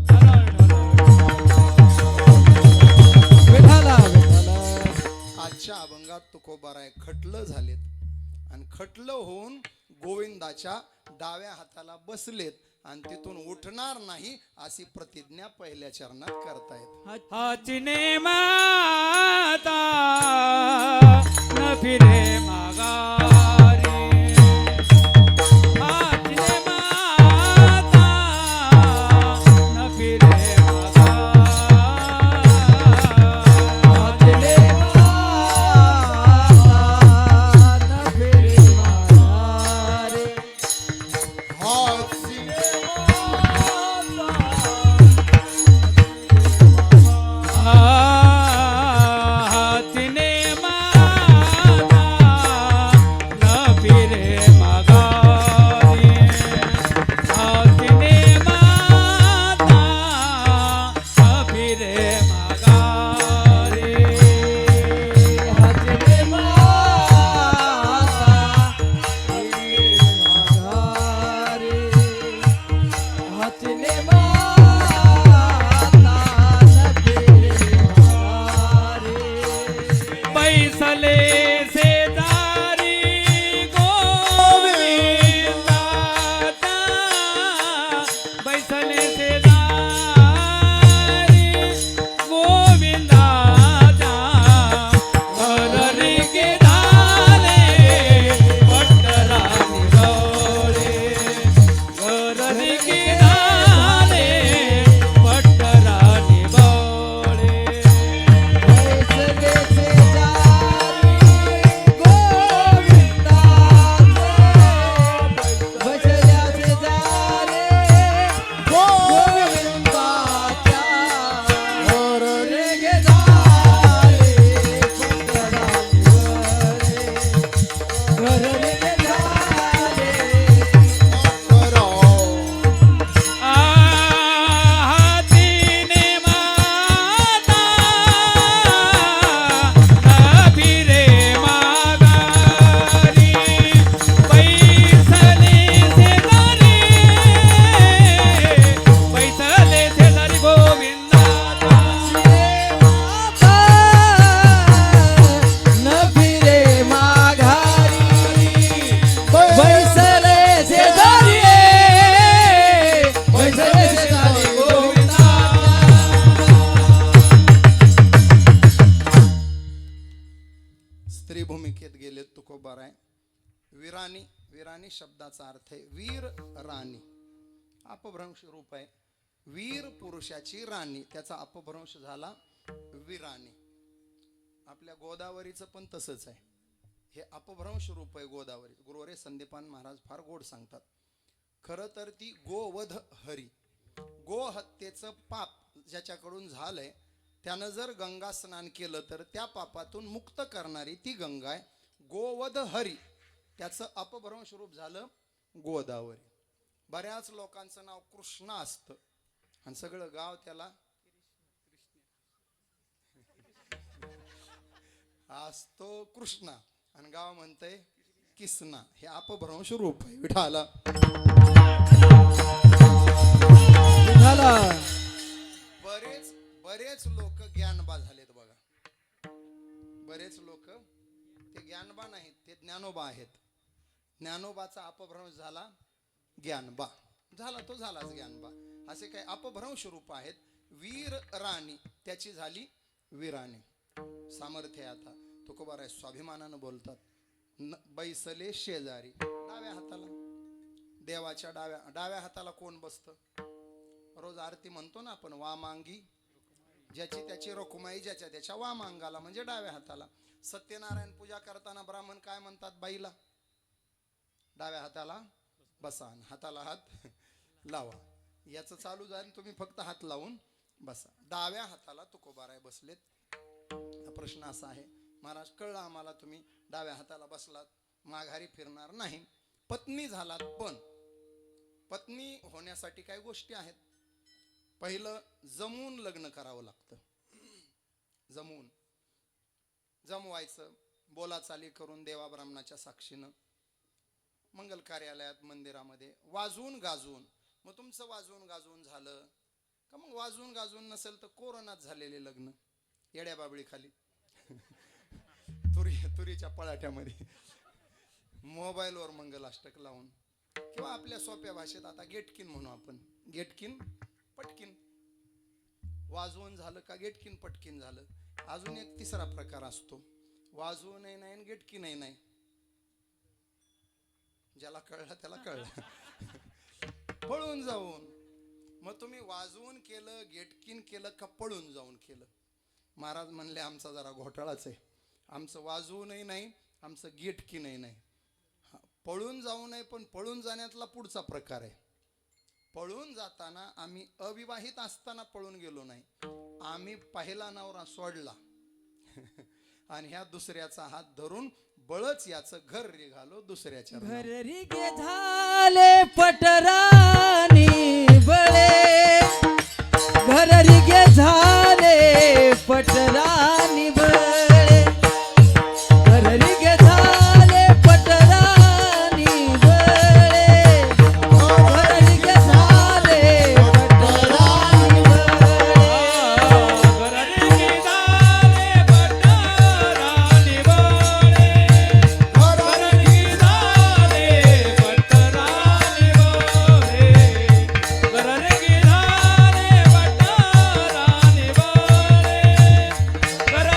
आजच्या अभंगात तुकोबाराय खटलं झालेत आणि खटलं होऊन गोविंदाच्या डाव्या हाताला बसलेत आणि तिथून उठणार नाही अशी प्रतिज्ञा पहिल्या चरणात करतायत. हाचने माता न फिरे माघारी. हाचने माता न फिरे माघारी. हाचने माता न फिरे माघारी. राणी शब्दाचा अर्थ आहे वीर राणी, अपभ्रंश रूप आहे. वीर पुरुषाची राणी, त्याचा अपभ्रंश झाला वीराणी. आपल्या गोदावरीचं पण तसंच आहे, हे अपभ्रंश रूप आहे गोदावरी. गुरुवरे संदीपान महाराज फार गोड सांगतात. खरं तर ती गोवध हरी, गो हत्येचं पाप ज्याच्याकडून झालंय त्यानं जर गंगा स्नान केलं तर त्या पापातून मुक्त करणारी ती गंगा आहे. गोवध हरी, त्याचं अपभ्रंश रूप झालं गोदावरी. बऱ्याच लोकांचं नाव कृष्णा असतं आणि सगळं गाव त्याला असतो कृष्णा आणि गाव म्हणतंय किसना. हे अपभ्रंश रूप आहे विठाला. विठाला. बरेच बरेच लोक ज्ञानबा झालेत बघा. बरेच लोक ते ज्ञानबा नाहीत, ते ज्ञानोबा आहेत. ज्ञानोबाचा अपभ्रंश झाला ज्ञानबा, झाला तो झालाच ज्ञानबा. असे काही अपभ्रंश रूप आहेत. वीर राणी, त्याची झाली वीराणी. सामर्थ्य आहे. आता तुकोबाराय स्वाभिमानानं बोलतात. बैसले शेजारी, डाव्या हाताला देवाच्या डाव्या हाताला कोण बसतं? रोज आरती म्हणतो ना आपण, वामांगी ज्याची त्याची रखुमाई ज्याच्या त्याच्या वामांगाला, म्हणजे डाव्या हाताला. सत्यनारायण पूजा करताना ब्राह्मण काय म्हणतात? बाईला डाव्या हाताला बसा, हाताला हात लावा. याचं चालू जाईल, तुम्ही फक्त हात लावून बसा. डाव्या हाताला तुकोबाराय बसलेत. प्रश्न असा आहे, महाराज कळलं आम्हाला तुम्ही डाव्या हाताला बसलात, माघारी फिरणार नाही, पत्नी झालात, पण पत्नी होण्यासाठी काही गोष्टी आहेत. पहिलं जमून लग्न करावं लागतं. जमवायचं, बोलाचाली करून देवा ब्राह्मणाच्या साक्षीनं, मंगल कार्यालयात, मंदिरामध्ये वाजवून गाजवून. मग तुमचं वाजवून गाजवून झालं का? मग वाजवून गाजवून नसेल तर कोरोनात झालेले लग्न येड्या बाबळी खाली तुरीच्या पळाट्यामध्ये मोबाईलवर मंगलाष्टक लावून, किंवा आपल्या सोप्या भाषेत आता गेटकिन म्हणू आपण, गेटकिन पटकिन. वाजवून झालं का गेटकिन पटकिन झालं. अजून एक तिसरा प्रकार असतो, वाजवूनही नाही आणि गेटकिनही नाही. ज्याला कळलं त्याला कळलं. पळून जाऊन. मग तुम्ही वाजवून केलं, गेटकिन केलं का पळून जाऊन केलं? महाराज म्हणले आमचा जरा घोटाळाच आहे. आमचं वाजवूनही नाही, आमचं गेटकिनही नाही. पळून जाऊ नये, पण पळून जाण्यातला पुढचा प्रकार आहे. पळून जाताना आम्ही अविवाहित असताना पळून गेलो नाही, आम्ही पहिला नवरा सोडला आणि ह्या दुसऱ्याचा हात धरून बळच याचं घर निघालो दुसऱ्याच्या घर रिगे झाले पटरानी बळे, घर रिगे झाले पटरानी बळे, घर रिगे झाले पटरानी बळे, घर रिगे झाले पटरानी बळे, घर रिगे झाले पटरानी बळे, घर रिगे झाले पटरानी बळे, घर रिगे झाले पटरानी बळे, घर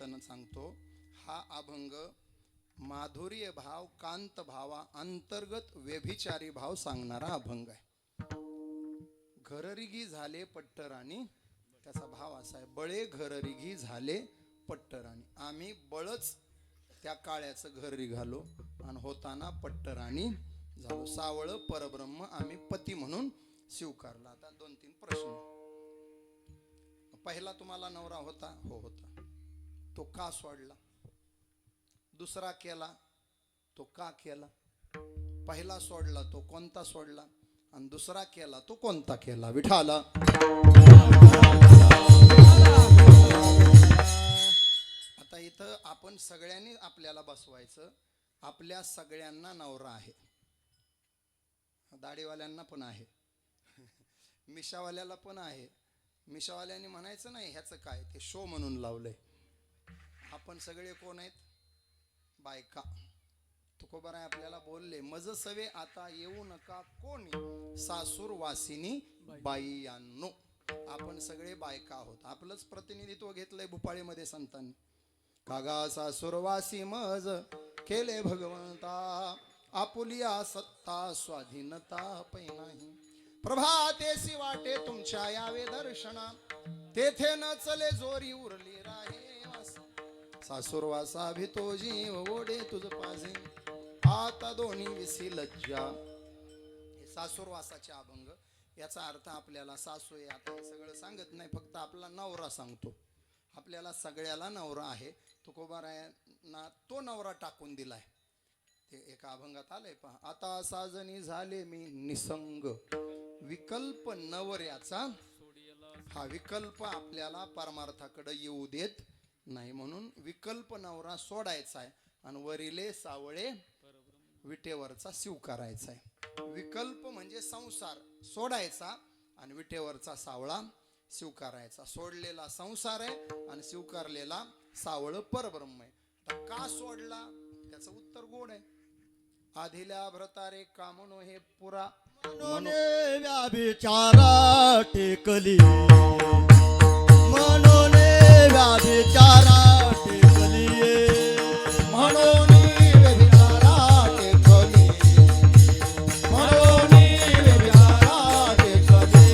कीर्तन सांगतो. हा अभंग माधुर्य भाव कांत भावा अंतर्गत व्यभिचारी भाव सांगणारा अभंग आहे. घररिगी झाले पट्टराणी, त्याचा भाव असा आहे, बळे घररिगी झाले पट्टराणी. आम्ही बळच त्या काळ्याचं घर रिघालो आणि होताना पट्टराणी झालो. सावळ परब्रह्म आम्ही पती म्हणून स्वीकारला. आता 2-3 प्रश्न. पहिला तुम्हाला नवरा होता? हो होता. तो का सोडला? दुसरा केला तो का केला? पहिला सोडला तो कोणता सोडला आणि दुसरा केला तो कोणता केला? विठाला. आता इथं आपण सगळ्यांनी आपल्याला बसवायचं. आपल्या सगळ्यांना नवरा आहे, दाढीवाल्यांना पण आहे, मिशावाल्याला पण आहे. मिशावाल्यांनी म्हणायचं नाही ह्याचं काय, ते शो म्हणून लावलंय. आपण सगळे कोण आहेत? बायका. तुकोबाराय आपल्याला बोलले, मज सवे आता येऊ नका कोणी, सासूर वासिनी बाईयांनो. आपण सगळे बायका आहोत. आपलंच प्रतिनिधित्व घेतलंय भूपाळीमध्ये संतांनी. कागा सासूरवासी मज केले भगवंता, आपुलिया सत्ता स्वाधीनता पै नाही. प्रभातेसी वाटे तुमच्या यावे दर्शना, तेथे न चले जोरी उरली राहे वास. सासूरवासा भितो जीव ओढे तुझ पाजे, आता दोन्ही विसी लज्जा. हे सासूरवासाचे अभंग. याचा अर्थ आपल्याला सासू आहे आता हे सगळं सांगत नाही, फक्त आपला नवरा सांगतो. आपल्याला सगळ्याला नवरा आहे. तुकोबारायांना तो नवरा टाकून दिलाय. ते एका अभंगात आलंय पहा. आता साजनी झाले मी निसंग, विकल्प नवऱ्याचा. हा विकल्प आपल्याला परमार्थाकडे येऊ देत नाही, म्हणून विकल्प नवरा सोडायचा आहे आणि वरिले सावळे विटेवरचा स्वीकारायचा आहे. विकल्प म्हणजे संसार सोडायचा आणि विटेवरचा सावळा स्वीकारायचा. सोडलेला संसार आहे आणि स्वीकारलेला सावळ परब्रह्म आहे. आता का सोडला त्याचं उत्तर गोड आहे. आधिल्या भ्रतारे कामनो हे पुरा मनोने व्याभिचारा टेकली, मनोने व्याभिचारा टेकली, म्हणून व्यभिचारा टेकली, म्हणून व्यभिचारा टेकली.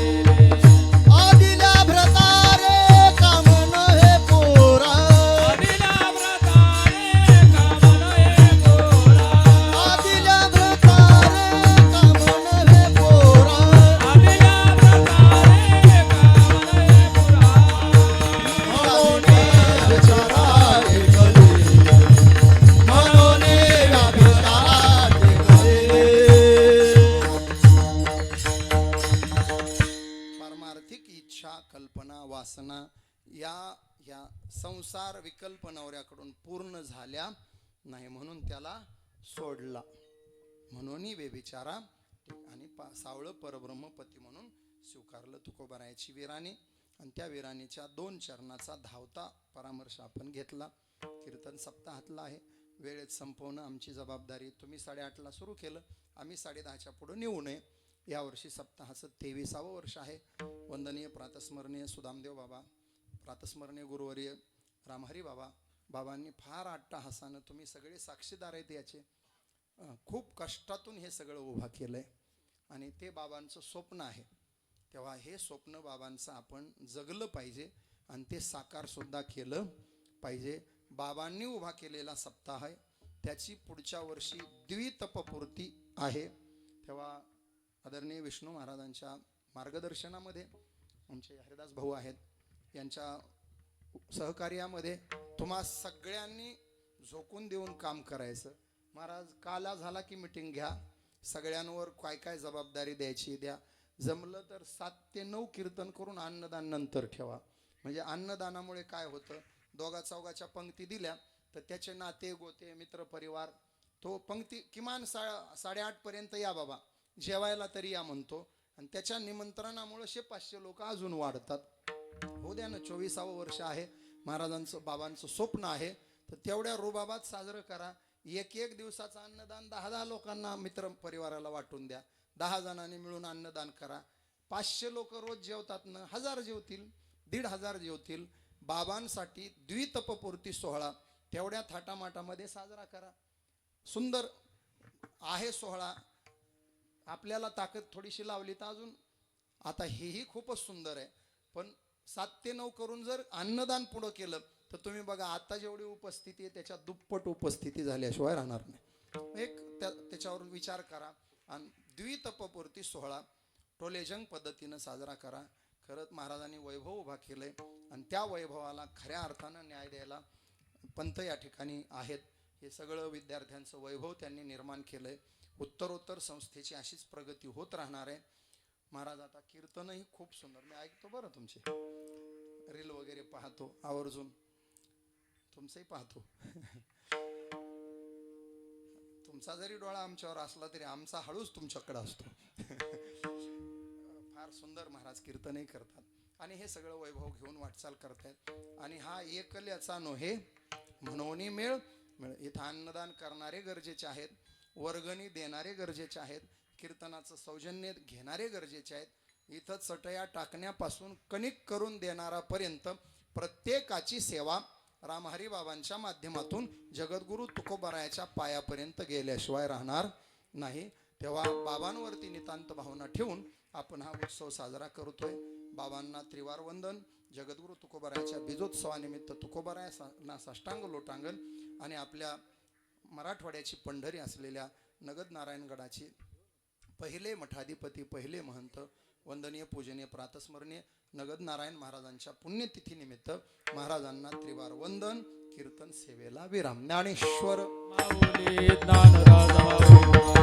आदिल्या भ्रतारे कामन हे पोरा, आदिला व्रतारे कामन हे पोरा, आदिल्या भ्रतारे कामन हे पोरा, आदिला व्रतारे कामन हे पोरा. म्हणून व्यभिचारा टेकली, म्हणून व्यभिचारा टेकली. पारमार्थिक इच्छा कल्पना वासना या संसार विकल्प नवऱ्याकडून पूर्ण झाल्या नाही, म्हणून त्याला सोडला. म्हणून व्यभिचारा आणि सावळ परब्रह्मपती म्हणून स्वीकारलं. तुकोबारायाची विराणी आणि त्या विराणीच्या 2 चरणाचा धावता परामर्श आपण घेतला. कीर्तन सप्ताहातला आहे. वेळेत संपवणं आमची जबाबदारी. तुम्ही 8:30ला सुरू केलं, आम्ही 10:30च्या पुढे नेऊ नये. यावर्षी सप्ताहाचं 23वे वर्ष आहे. वंदनीय प्रातस्मरणीय सुदामदेव बाबा, प्रातस्मरणीय गुरुवर्य रामहरी बाबा, बाबांनी फार अट्टाहासानं, तुम्ही सगळे साक्षीदार आहेत याचे, खूप कष्टातून हे सगळं उभा केलंय आणि ते बाबांचं स्वप्न आहे. तेव्हा हे स्वप्न बाबांचं आपण जगलं पाहिजे आणि ते साकार सुद्धा केलं पाहिजे. बाबांनी उभा केलेला सप्ताह आहे, त्याची पुढच्या वर्षी द्वितपपूर्ती आहे. तेव्हा आदरणीय विष्णू महाराजांच्या मार्गदर्शनामध्ये आमचे हरिदास भाऊ आहेत, यांच्या सहकार्यामध्ये तुम्हा सगळ्यांनी झोकून देऊन काम करायचं. महाराज काला झाला की मीटिंग घ्या, सगळ्यांवर काय काय जबाबदारी द्यायची द्या. जमलं तर 7 ते 9 कीर्तन करून अन्नदान नंतर ठेवा. म्हणजे अन्नदानामुळे काय होतं, 2-4च्या पंक्ती दिल्या तर त्याचे नाते गोते मित्र परिवार तो पंक्ती किमान 8:30 पर्यंत या बाबा जेवायला तरी या म्हणतो आणि त्याच्या निमंत्रणामुळे 100-500 लोक अजून वाढतात. हो द्या ना, 24वे वर्ष आहे महाराजांचं बाबांचं स्वप्न आहे, तर तेवढ्या रुबाबात साजरं करा. एक दिवसाचं अन्नदान 10 लोकांना मित्र परिवाराला वाटून द्या. 10 जणांनी मिळून अन्नदान करा. 500 लोक रोज जेवतात ना, 1000 जेवतील, 1500 जेवतील. बाबांसाठी द्वितपपूर्ती सोहळा तेवढ्या थाटामाटामध्ये साजरा करा. सुंदर आहे सोहळा. आपल्याला ताकद थोडीशी लावली तर अजून आता हेही खूपच सुंदर आहे. पण 7 ते 9 करून जर अन्नदान पुढं केलं तर तुम्ही बघा आता जेवढी उपस्थिती आहे त्याच्या दुप्पट उपस्थिती झाल्याशिवाय राहणार नाही. त्याच्यावरून विचार करा आणि द्वितपपूर्ती सोहळा टोलेजंग पद्धतीनं साजरा करा. खरंच महाराजांनी वैभव उभा केलंय आणि त्या वैभवाला खऱ्या अर्थानं न्याय द्यायला पंथ या ठिकाणी आहेत. हे सगळं विद्यार्थ्यांचं वैभव त्यांनी निर्माण केलंय. उत्तरोत्तर संस्थेची अशीच प्रगती होत राहणार आहे. महाराज आता कीर्तनही खूप सुंदर मी ऐकतो बरं. तुमचे रील वगैरे पाहतो आवर्जून. तुमचंही पाहतो. तुमचा जरी डोळा आमच्यावर असला तरी आमचा हळूच तुमच्याकडे असतो. फार सुंदर महाराज कीर्तनही करतात आणि हे सगळं वैभव घेऊन वाटचाल करतायत. आणि हा एकल्याचा नोहे म्हणून मेळ मेळ. इथं अन्नदान करणारे गरजेचे आहेत, वर्गणी देणारे गरजेचे आहेत, कीर्तनाचं सौजन्य घेणारे गरजेचे आहेत. इथं चटया टाकण्यापासून कणिक करून देणारापर्यंत प्रत्येकाची सेवा रामहरी बाबांच्या माध्यमातून जगद्गुरु तुकोबारायाच्या पायापर्यंत गेल्याशिवाय राहणार नाही. तेव्हा बाबांवरती नितांत भावना ठेवून आपण हा उत्सव साजरा करतोय. बाबांना त्रिवार वंदन. जगद्गुरु तुकोबारायाच्या बीजोत्सवानिमित्त तुकोबारायांना साष्टांग लोटांगण आणि आपल्या मराठवाड्याची पंढरी असलेल्या नगद नारायणगडाचे पहिले मठाधिपती, पहिले महंत, वंदनीय पूजनीय प्रातस्मरणीय नगद नारायण महाराजांच्या पुण्यतिथीनिमित्त महाराजांना त्रिवार वंदन, कीर्तन सेवेला विराम. ज्ञानेश्वर माऊली ज्ञानराज माऊली.